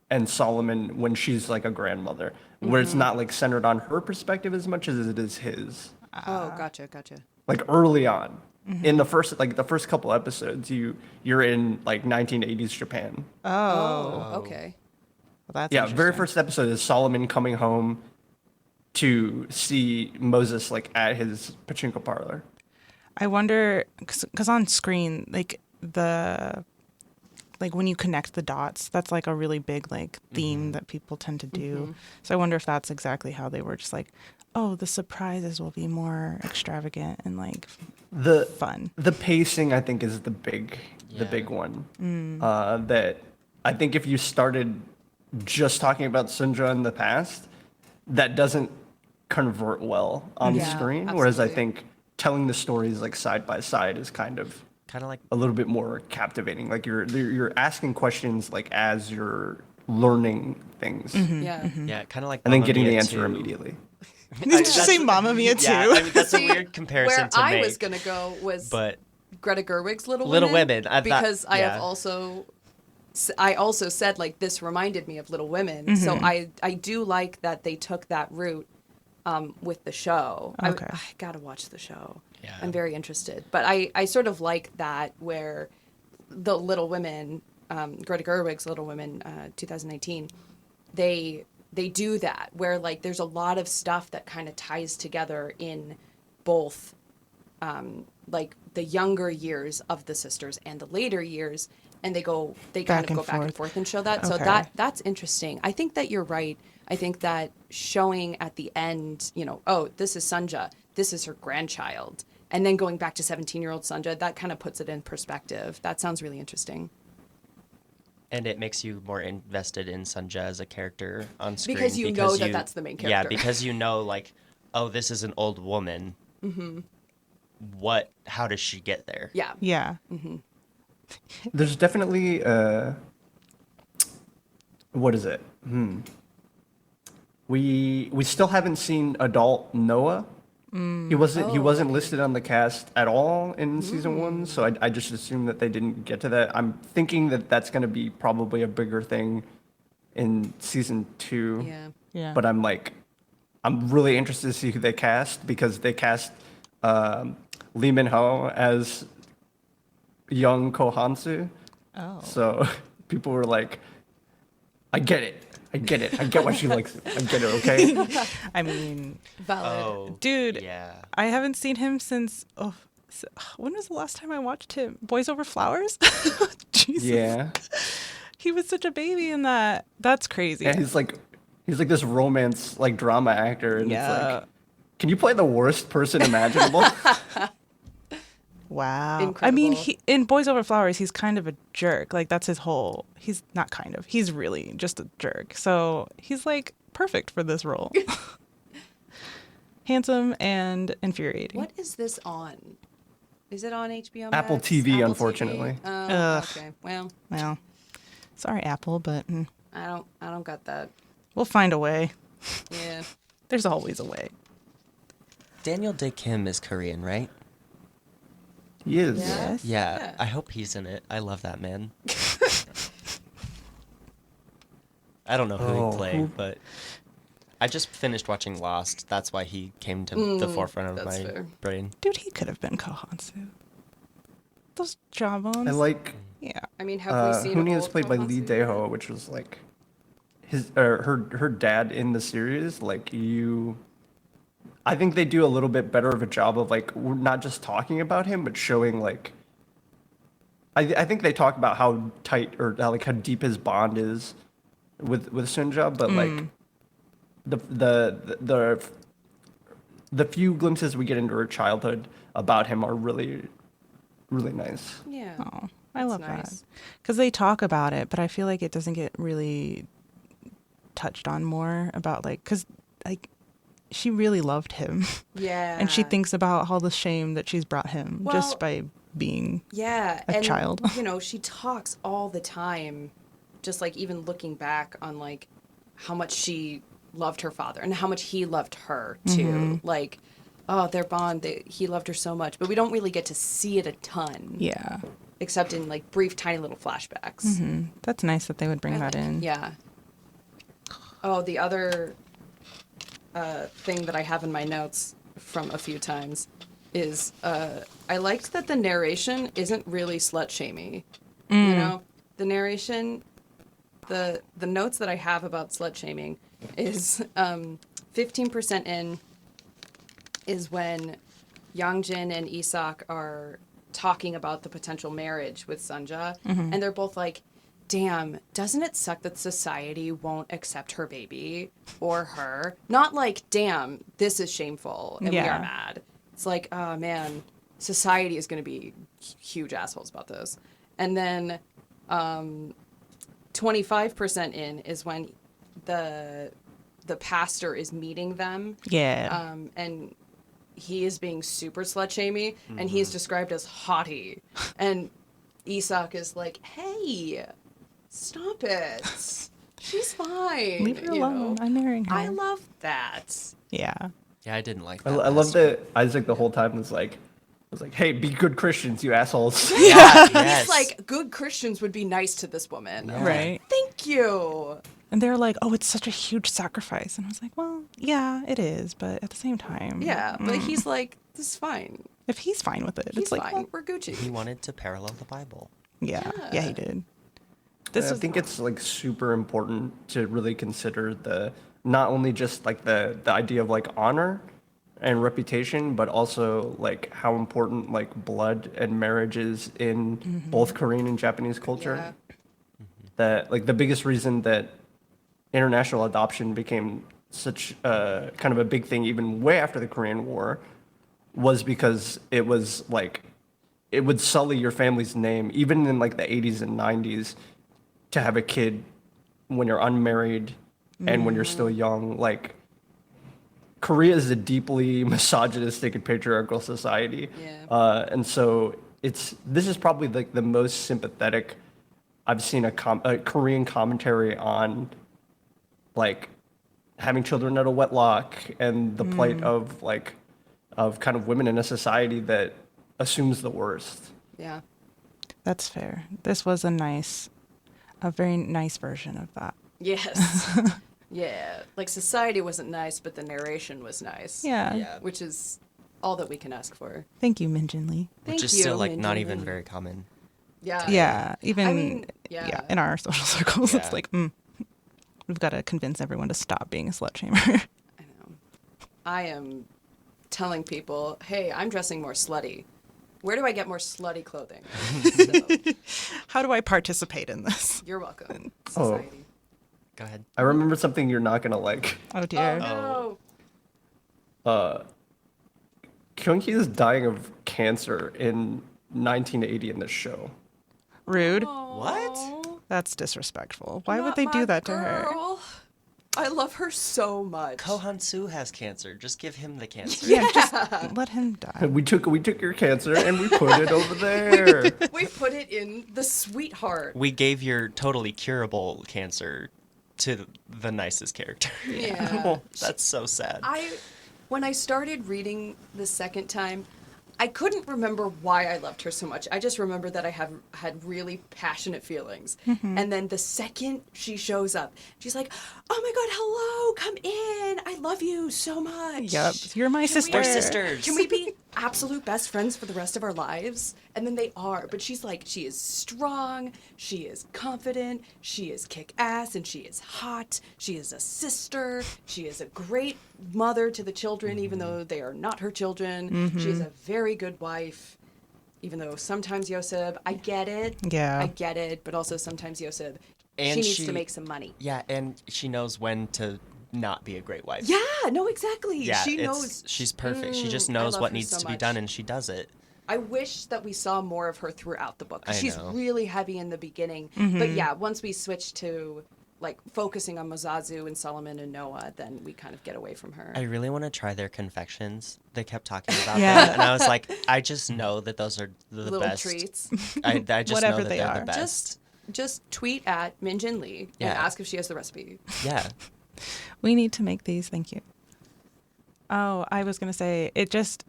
and Solomon when she's like a grandmother, where it's not like centered on her perspective as much as it is his. Oh, gotcha. Like early on, in the first couple episodes, you're in like 1980s Japan. Oh, okay. Well, that's Yeah, very interesting. first episode is Solomon coming home to see Moses like at his pachinko parlor. I wonder, because on screen, like when you connect the dots, that's like a really big like theme that people tend to do. So I wonder if that's exactly how they were just like, oh, the surprises will be more extravagant and like The fun. The pacing, I think, is the big one. That I think if you started just talking about Sunja in the past, that doesn't convert well on Yeah, screen. Whereas I absolutely. think telling the stories like side by side is kind of Like a little bit more captivating. Like you're asking questions like as you're learning things, Yeah. yeah, kind of like and then Mamma getting the Mia answer 2. immediately. Did you say Mamma Mia too? Yeah, I mean that's a See, weird comparison Where to I make. was gonna go was but Greta Gerwig's Little Little Women. Women, I thought- because I have yeah. also said like this reminded me of Little Women. So I do like that they took that route with the show. Okay. I gotta watch the show. Yeah. I'm very interested. But I sort of like that where the Little Women, Greta Gerwig's Little Women, 2019, they do that where like there's a lot of stuff that kind of ties together in both like the younger years of the sisters and the later years, and they kind Back of go and back and forth. forth and show that. So Okay. that's interesting. I think that you're right. I think that showing at the end, oh, this is Sunja, this is her grandchild, and then going back to 17-year-old Sunja, that kind of puts it in perspective. That sounds really interesting. And it makes you more invested in Sunja as a character on screen. Because you know that that's the main Yeah, character. because you know, like, oh, this is an old woman. Mm-hmm. How does she get there? Yeah. Yeah. There's definitely what is it? We still haven't seen adult Noah. He wasn't listed on the cast at all in season 1, so I just assumed that they didn't get to that. I'm thinking that that's going to be probably a bigger thing in season 2. Yeah. Yeah. But I'm really interested to see who they cast, because they cast Lee Min Ho as young Ko Hansu. Oh. So people were like, I get it. I get why she likes it. I get it, okay? I mean, Valid. Oh, dude, yeah. I haven't seen him since. When was the last time I watched him? Boys Over Flowers? Jesus. Yeah. He was such a baby in that. That's crazy. Yeah, he's like this romance like drama actor, and it's Yeah. like, can you play the worst person imaginable? Wow. I Incredible. mean, in Boys Over Flowers, he's kind of a jerk. Like, that's his whole. He's not kind of. He's really just a jerk. So he's like perfect for this role. Handsome and infuriating. What is this on? Is it on HBO Max? Apple TV, Apple unfortunately. Oh, Ugh. okay. Well, Well, sorry, Apple, but I don't got that. we'll find a way. Yeah. There's always a way. Daniel Dae Kim is Korean, right? He is. Yes. Yeah, Yeah. I hope he's in it. I love that man. I don't know who Oh, he played, who- but I just finished watching Lost. That's why he came to the forefront of that's my fair. brain. Dude, he could have been Kohansu. Those jawbones. I like Yeah. I mean, have we seen Huni is old played by Lee Kohansu? Dae-ho, which was like her dad in the series. Like I think they do a little bit better of a job of like we're not just talking about him, but showing like. I think they talk about how tight or how deep his bond is with Sunja, but like the few glimpses we get into her childhood about him are really really nice. Yeah. Oh, I That's love nice. that. Because they talk about it, but I feel like it doesn't get really touched on more about like, because like she really loved him. Yeah. And she thinks about all the shame that she's brought him Well, just by being. Yeah, a and child. you know, she talks all the time, just like even looking back on like how much she loved her father and how much he loved her too. Like, oh, their bond, he loved her so much, but we don't really get to see it a ton, Yeah. except in like brief, tiny little flashbacks. That's nice that they would bring I that like- in. Yeah. Oh, the other thing that I have in my notes from a few times is I liked that the narration isn't really slut shamey. You know, the narration, the notes that I have about slut shaming is 15% in is when Youngjin and Isak are talking about the potential marriage with Sunja, and they're both like, damn, doesn't it suck that society won't accept her baby or her? Not like, damn, this is shameful and we Yeah. are mad. It's like, oh man, society is going to be huge assholes about this. And then 25% in is when the pastor is meeting them Yeah. and he is being super slut shamey, and he is described as haughty. And Isak is like, hey, stop it. She's fine. Leave her you alone. know? I'm marrying her. I love that. Yeah. Yeah, I didn't like I, that. I love that Isaac the whole time was like, hey, be good Christians, you assholes. Yeah, yes. He's like, good Christians would be nice to this woman. I'm like, Right. thank you. And they're like, oh, it's such a huge sacrifice. And I was like, well, yeah, it is. But at the same time, Yeah, but he's like, this is fine. if he's fine with it, He's it's like, fine. well, He We're Gucci. wanted to parallel the Bible. yeah, he did. I think it's like super important to really consider the not only just like the idea of like honor and reputation, but also like how important like blood and marriage is in both Korean and Japanese culture. Yeah. That like the biggest reason that international adoption became such kind of a big thing even way after the Korean War was because it was like it would sully your family's name even in like the 80s and 90s to have a kid when you're unmarried and when you're still young. Like Korea is a deeply misogynistic and patriarchal society. Yeah. And so this is probably like the most sympathetic I've seen a Korean commentary on like having children out of wedlock and the plight of like of kind of women in a society that assumes the worst. Yeah. That's fair. This was a very nice version of that. Yes. Yeah. Like society wasn't nice, but the narration was nice. Yeah. Yeah. Which is all that we can ask for. Thank you, Min Jin Lee. Thank Which is you, still like Min not Jin even Lee. very common. Yeah. Yeah, even I mean, yeah. in our social circles, it's Yeah. like we've got to convince everyone to stop being a slut shamer. I know. I am telling people, hey, I'm dressing more slutty. Where do I get more slutty clothing? So, How do I participate in this? you're welcome, Oh. society. Go ahead. I remember something you're not gonna like. Oh dear. Oh, no. Kyung-hee is dying of cancer in 1980 in this show. Rude. What? That's disrespectful. Why would Not they my do that to her? girl. I love her so much. Kohan Soo has cancer. Just give him the cancer. Yeah, just let him die. We took your cancer and we put it over there. We put it in the sweetheart. We gave your totally curable cancer to the nicest character. Yeah. That's so sad. When I started reading the second time, I couldn't remember why I loved her so much. I just remember that I had really passionate feelings. And then the second she shows up, she's like, "Oh my God, hello, come in. I love you so much. Yep, you're my sister. We're sisters. Can we be absolute best friends for the rest of our lives?" And then they are. But she's like, she is strong, she is confident, she is kick-ass, and she is hot. She is a sister. She is a great mother to the children, even though they are not her children. She is a very good wife, even though sometimes Yoseb, I get it. Yeah. I get it. But also sometimes Yoseb, And she needs to make some money. Yeah, and she knows when to not be a great wife. Yeah, no, exactly. Yeah, She knows. she's perfect. She just I knows love what her needs so to be much. done, and she does it. I wish that we saw more of her throughout the book. 'Cause I she's know. really heavy in the beginning. But yeah, once we switch to like focusing on Mazazu and Solomon and Noah, then we kind of get away from her. I really want to try their confections. They kept talking about Yeah. them, and I was like, I just know that those are the Little best. treats. I just Whatever know that they they're are. the best. Just tweet at Min Jin Lee and Yeah. ask if she has the recipe. Yeah. We need to make these. Thank you. Oh, I was going to say, it just,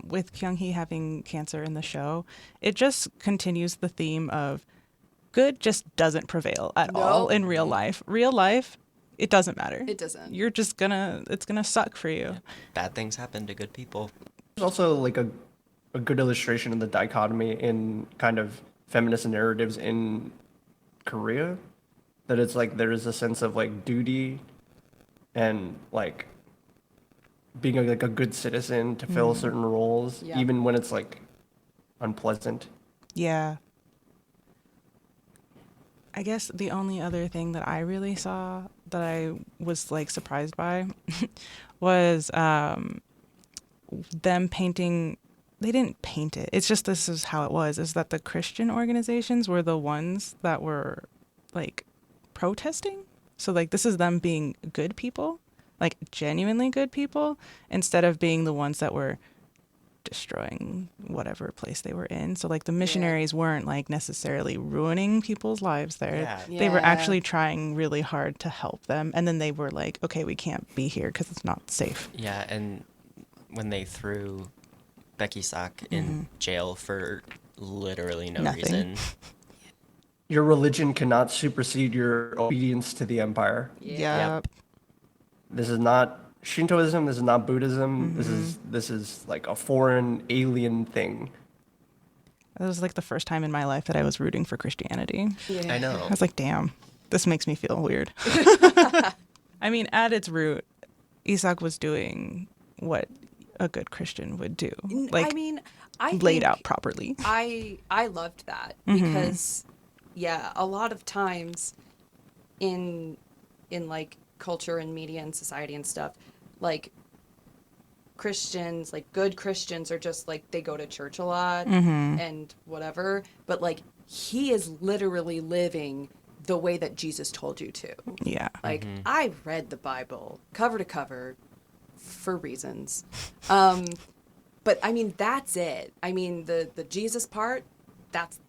with Kyung-hee having cancer in the show, it just continues the theme of good just doesn't prevail at all Nope. in real life. Real life, it doesn't matter. It doesn't. You're just it's going to suck for you. Bad things happen to good people. There's also like a good illustration of the dichotomy in kind of feminist narratives in Korea. That it's like there is a sense of like duty and like being like a good citizen to fill certain roles, Yeah. even when it's like unpleasant. Yeah. I guess the only other thing that I really saw that I was like surprised by was them painting. They didn't paint it. It's just this is how it was. Is that the Christian organizations were the ones that were like protesting? So like this is them being good people, like genuinely good people, instead of being the ones that were destroying whatever place they were in. So like the missionaries weren't like necessarily ruining people's lives there. Yeah. They were Yeah. actually trying really hard to help them. And then they were like, okay, we can't be here because it's not safe. Yeah, and when they threw Becky Sock in jail for literally no Nothing. reason. Your religion cannot supersede your obedience to the empire. Yep. This is not Shintoism. This is not Buddhism. This is like a foreign alien thing. That was like the first time in my life that I was rooting for Christianity. Yeah. I know. I was like, damn, this makes me feel weird. I mean, at its root, Isak was doing what a good Christian would do. Like, I mean, I laid think out properly. I loved that because yeah, a lot of times in like culture and media and society and stuff, like Christians, like good Christians are just like they go to church a lot and whatever, but like he is literally living the way that Jesus told you to. Yeah. Like I read the Bible cover to cover for reasons. But I mean that's it. I mean the Jesus part, that's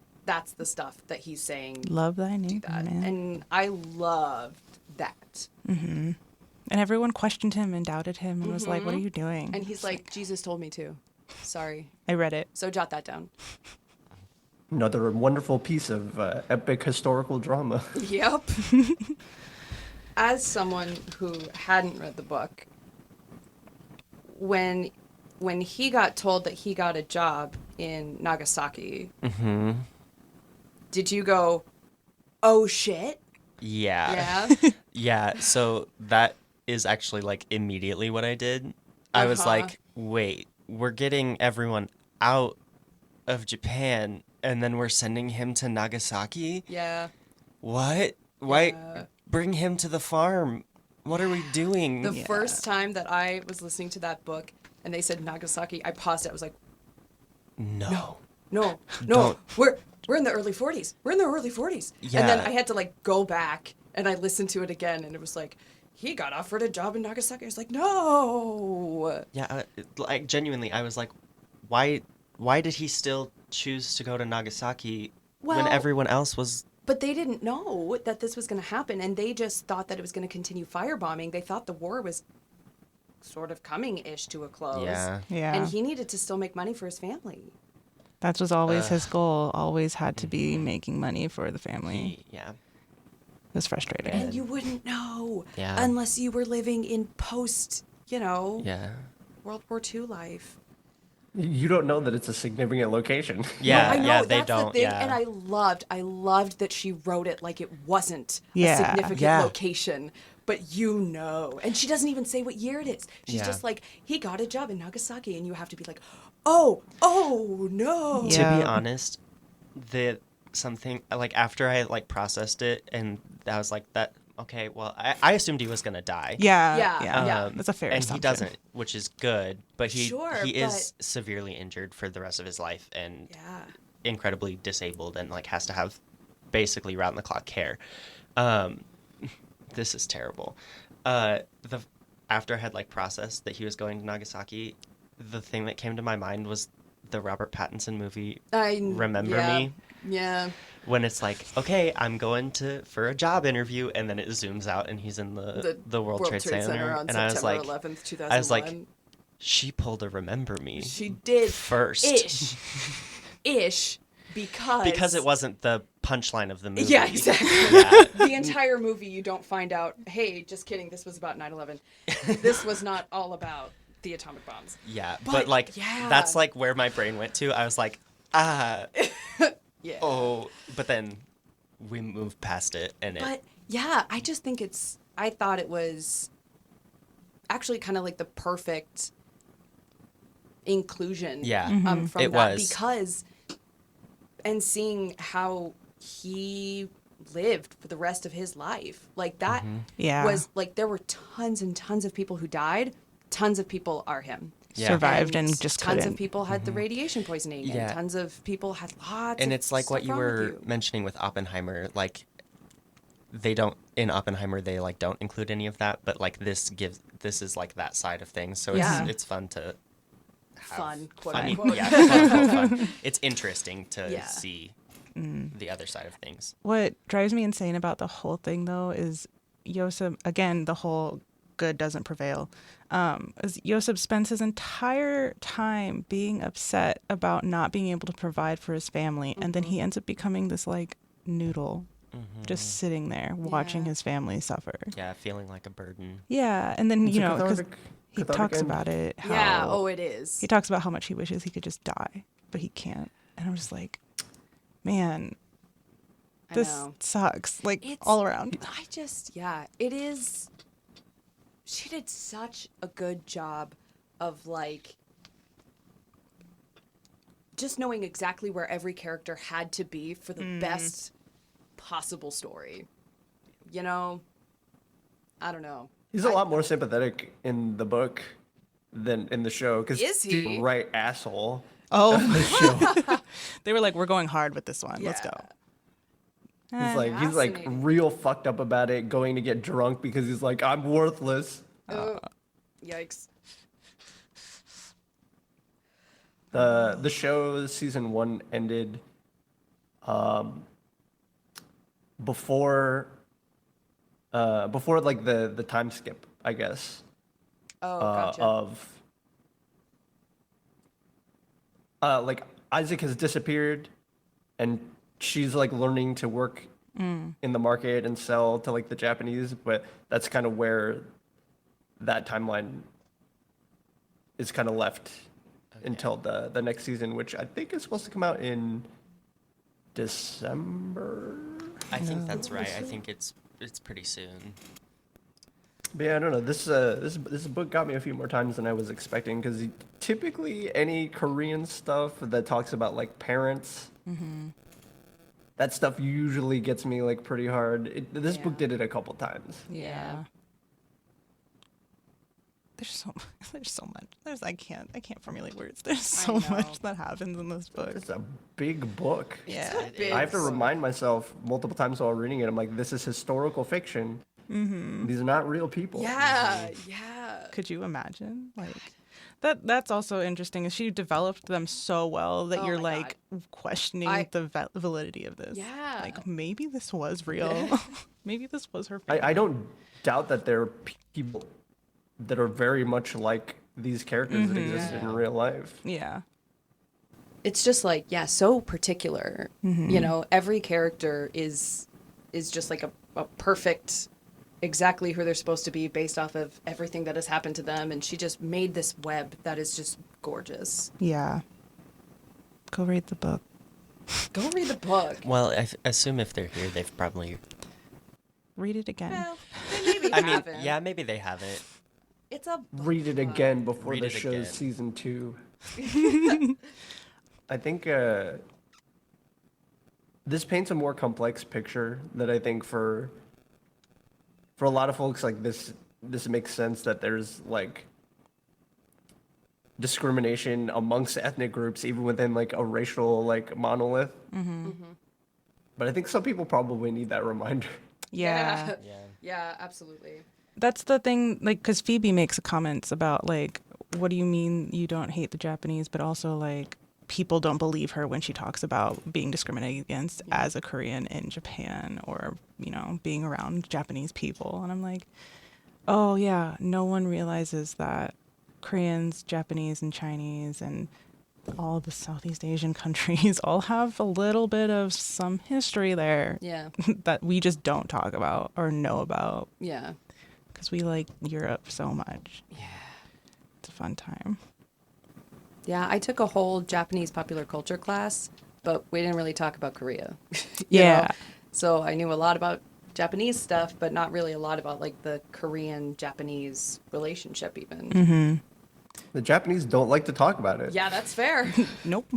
the stuff that he's saying. Love thy Do neighbor, that. man. And I loved that. And everyone questioned him and doubted him and was like, what are you doing? And he's like, Jesus told me to. Sorry. I read it. So jot that down. Another wonderful piece of epic historical drama. Yep. As someone who hadn't read the book, when he got told that he got a job in Nagasaki, did you go, oh shit? Yeah. Yeah. Yeah, so that is actually like immediately what I did. I was like, wait, we're getting everyone out of Japan and then we're sending him to Nagasaki? Yeah. What? Why? Yeah. Bring him to the farm. What are we doing? The first time that I was listening to that book and they said Nagasaki, I paused it. I was like, No. no, Don't. we're in the early 40s. We're in the early 40s. Yeah. And then I had to like go back and I listened to it again, and it was like, he got offered a job in Nagasaki. I was like, no. Yeah, like genuinely, I was like, why did he still choose to go to Nagasaki when Well, everyone else was? But they didn't know that this was going to happen, and they just thought that it was going to continue firebombing. They thought the war was sort of coming-ish to a close. Yeah. Yeah. And he needed to still make money for his family. That was always his goal. Always had to be making money for the family. Yeah. It was frustrating. And you wouldn't know Yeah. unless you were living in post, Yeah. World War II life. You don't know that it's a significant location. Yeah. I know, Yeah. They that's don't. the thing. Yeah. And I loved that she wrote it like it wasn't Yeah. a significant Yeah. location. But and she doesn't even say what year it is. She's Yeah. just like, he got a job in Nagasaki, and you have to be like, oh no. Yeah. To be honest, something like after I like processed it, and I was like that. Okay, well, I assumed he was gonna die. Yeah. Yeah, Yeah. yeah. That's a fair And assumption. he doesn't, which is good. But he Sure, is severely injured for the rest of his life and Yeah. incredibly disabled and like has to have basically round the clock care. This is terrible. After I had like processed that he was going to Nagasaki, the thing that came to my mind was the Robert Pattinson movie Remember Me, Yeah. when it's like, okay, I'm going for a job interview, and then it zooms out and he's in the World Trade Center, on and September I was like, 11th, 2001. I was like, she pulled a Remember Me she did first. Ish. Because it wasn't the punchline of the movie. Yeah, exactly. Yeah. The entire movie, you don't find out, hey, just kidding, this was about 9/11. This was not all about the atomic bombs. Yeah, But, but like yeah. that's like where my brain went to. I was like, Yeah. oh, but then we moved past it, and But yeah, I just think I thought it was actually kind of like the perfect inclusion. Yeah. From It that was. because, and seeing how he lived for the rest of his life, like that Yeah. was like, there were tons and tons of people who died. Tons of people are him. Yeah. Survived and just tons couldn't. of people had the radiation poisoning, Yeah. and tons of people had lots. and of it's like what stuff you wrong with were you. mentioning with Oppenheimer. Like they don't in Oppenheimer they like don't include any of that, but like this is like that side of things. So Yeah. it's fun to have Fun, quote I mean, unquote. yeah, quote, unquote, fun. It's interesting to Yeah. see Mm. the other side of things. What drives me insane about the whole thing, though, is Yosef, again, the whole good doesn't prevail. Is Yosef spends his entire time being upset about not being able to provide for his family, and then he ends up becoming this, like, noodle, just sitting there watching Yeah. his family suffer. Yeah, feeling like a burden. Yeah, and then, It's you a know, because cathartic- he cathartic talks end. about it, how Yeah. Oh, it is. he talks about how much he wishes he could just die, but he can't. And I'm just like, man, I this know. sucks, like, It's- all around. It is. She did such a good job of like just knowing exactly where every character had to be for the best possible story. You know, I don't know. He's a lot more sympathetic in the book than in the show because Is he's he? a right asshole. Oh, they were like, we're going hard with this one. Let's go. He's like Fascinating. real fucked up about it, going to get drunk because he's like, I'm worthless. Yikes. The show season 1 ended before like the time skip, I guess, Oh, gotcha. like Isaac has disappeared and she's like learning to work in the market and sell to like the Japanese, but that's kind of where that timeline is kind of left until the next season, which I think is supposed to come out in December. I think that's right. I think it's pretty soon. But yeah, I don't know. This book got me a few more times than I was expecting because typically any Korean stuff that talks about like parents, that stuff usually gets me like pretty hard. This book Yeah. did it a couple times. Yeah. there's so much. I can't formulate words. There's so know. much that happens in this book. It's a big book. Yeah. Big I have to book. remind myself multiple times while reading it. I'm like, this is historical fiction. These are not real people. Yeah, yeah. Could you imagine? Like that's also interesting. Is she developed them so well that Oh you're my like questioning the validity of this. Yeah. Like maybe this was real. Maybe this was her family. I don't doubt that there are people that are very much like these characters that exist in real life. Yeah. It's just like, yeah, so particular. You know, every character is just like a perfect, exactly who they're supposed to be based off of everything that has happened to them. And she just made this web that is just gorgeous. Yeah. Go read the book. Go read the book. Well, I assume if they're here, they've probably. Read it again. Well, they maybe I mean, haven't. yeah, maybe they haven't. It's a Read it again before Read the it show's again. season 2. I think this paints a more complex picture that I think for a lot of folks like this makes sense that there's like discrimination amongst ethnic groups even within like a racial like monolith. But I think some people probably need that reminder. Yeah. Yeah. Yeah, absolutely. That's the thing, like, because Phoebe makes comments about, like, what do you mean you don't hate the Japanese, but also, like, people don't believe her when she talks about being discriminated against as a Korean in Japan or, you know, being around Japanese people. And I'm like, oh, yeah, no one realizes that Koreans, Japanese, and Chinese and all the Southeast Asian countries all have a little bit of some history there Yeah. that we just don't talk about or know about. Yeah. Because we like Europe so much. Yeah. It's a fun time. Yeah, I took a whole Japanese popular culture class, but we didn't really talk about Korea. you Yeah. know? So I knew a lot about Japanese stuff, but not really a lot about like the Korean-Japanese relationship even. The Japanese don't like to talk about it. Yeah, that's fair. Nope.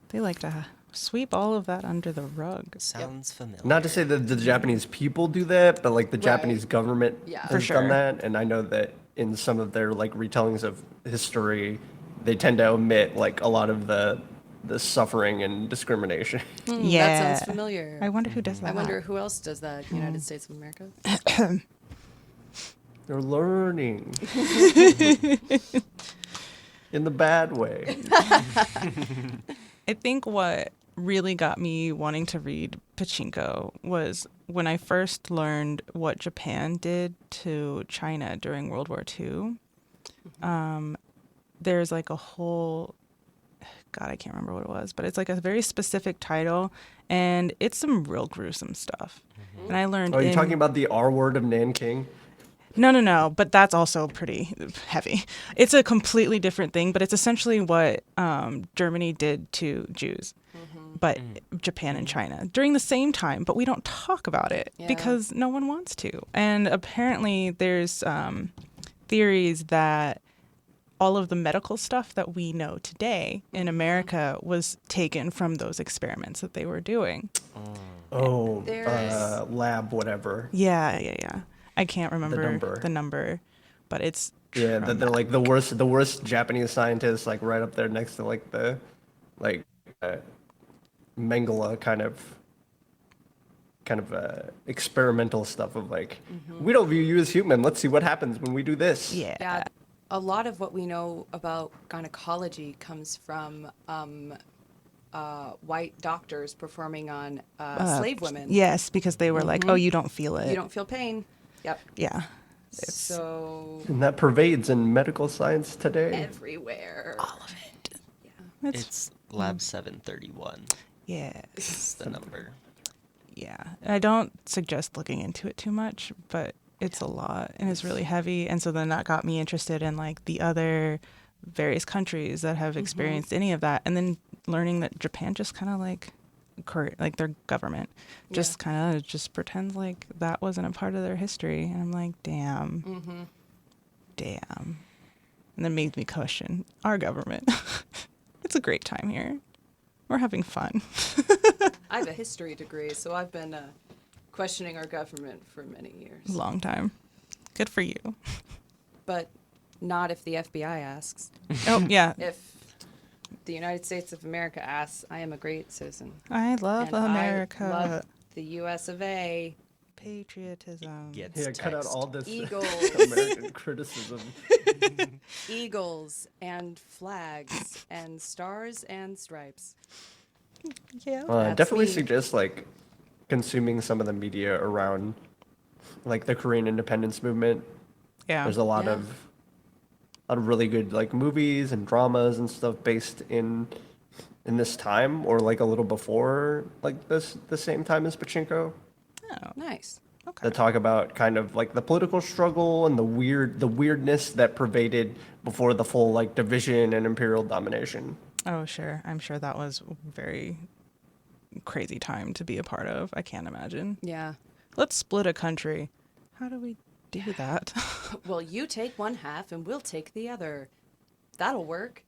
They like to sweep all of that under the rug. Sounds familiar. Not to say that the Japanese people do that, but like the Japanese government Yeah. has For sure. done that, and I know that in some of their like retellings of history, they tend to omit like a lot of the suffering and discrimination. Yeah. That sounds familiar. I wonder who does that. I wonder who else does that. United States of America. They're learning in the bad way. I think what really got me wanting to read Pachinko was when I first learned what Japan did to China during World War II. There's like a whole, God, I can't remember what it was, but it's like a very specific title, and it's some real gruesome stuff. And I learned. Oh, you're talking about the R word of Nanking? No, but that's also pretty heavy. It's a completely different thing, but it's essentially what Germany did to Jews, but Japan and China during the same time, but we don't talk about it Yeah. because no one wants to. And apparently there's theories that all of the medical stuff that we know today in America was taken from those experiments that they were doing. Oh, There's- lab whatever. Yeah. I can't remember number. the number, but it's Yeah, that they're like the worst Japanese scientists, like right up there next to like the Mengele kind of experimental stuff of like, we don't view you as human. Let's see what happens when we do this. yeah. Yeah, a lot of what we know about gynecology comes from white doctors performing on slave women. Yes, because they were like, "Oh, you don't feel it." You don't feel pain. Yep. Yeah. So And that pervades in medical science today. everywhere. All of it. It's Lab 731. Yeah. It's the number. Yeah. I don't suggest looking into it too much, but it's a lot and it's really heavy. And so then that got me interested in like the other various countries that have experienced any of that, and then learning that Japan just kind of like their government just kind of just pretends like that wasn't a part of their history, and I'm like, damn. And then made me question our government. It's a great time here. We're having fun. I have a history degree, so I've been questioning our government for many years. Long time. Good for you. But Not if the FBI asks. Oh, yeah. If the United States of America asks, I am a great citizen. I love and America. I love the US of A. Patriotism. Gets Yeah, cut out text. all this Eagles. American criticism. Eagles and flags and stars and stripes. Yeah. That's Definitely me. suggest like consuming some of the media around like the Korean independence movement. Yeah. There's a lot Yeah. of really good like movies and dramas and stuff based in this time or like a little before like the same time as Pachinko Nice. Okay. that talk about kind of like the political struggle and the weirdness that pervaded before the full like division and imperial domination. Oh, sure. I'm sure that was a very crazy time to be a part of. I can't imagine. Yeah. Let's split a country. How do we do that? Well, you take one half and we'll take the other. That'll work.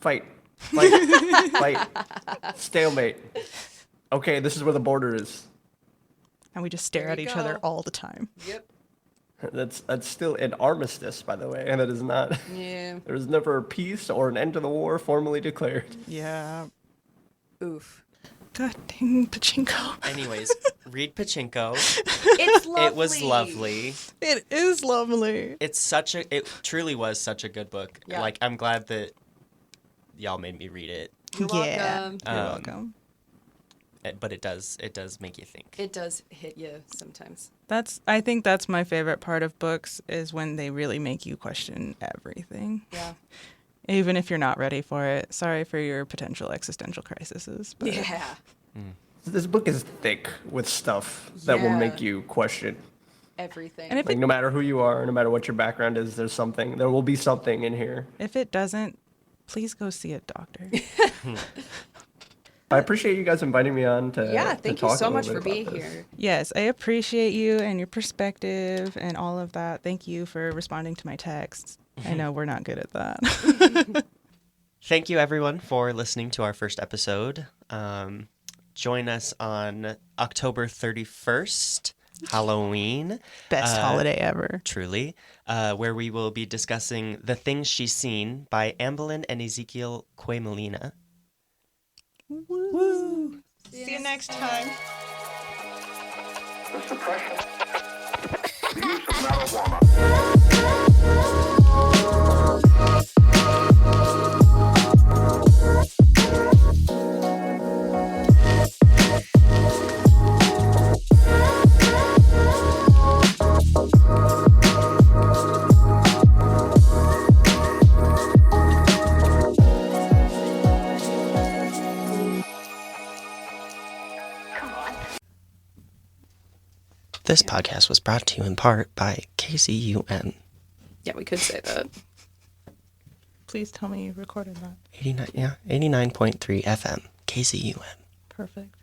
Fight. Fight. Stalemate. Okay, this is where the border is. And we just stare There at you each other go. all the time. Yep. That's still an armistice, by the way, and that is not. Yeah. There was never peace or an end to the war formally declared. Yeah. Oof. God dang Pachinko. Anyways, read Pachinko. It's lovely. It was lovely. It is lovely. It truly was such a good book. Yeah. Like, I'm glad that y'all made me read it. You're Yeah. welcome. You're Um, welcome. But it does make you think. It does hit you sometimes. I think that's my favorite part of books is when they really make you question everything. Yeah. Even if you're not ready for it. Sorry for your potential existential crises. But Yeah. This book is thick with stuff that will Yeah. make you question. Everything. And if Like it, no matter who you are, no matter what your background is, there will be something in here. if it doesn't, please go see a doctor. I appreciate you guys inviting me on to Yeah, to thank you talk so a much little for bit being about this. here. Yes, I appreciate you and your perspective and all of that. Thank you for responding to my texts. I know we're not good at that. Thank you, everyone, for listening to our first episode. Join us on October 31st, Halloween. Best holiday ever. Truly, where we will be discussing The Things She's Seen by Amberlynn and Ezekiel Quay Molina. Woo! See you next time. The suppression, the use of marijuana. This podcast was brought to you in part by KCUN Yeah, we could say that. Please tell me you recorded that. 89.3 FM, KCUN. Perfect.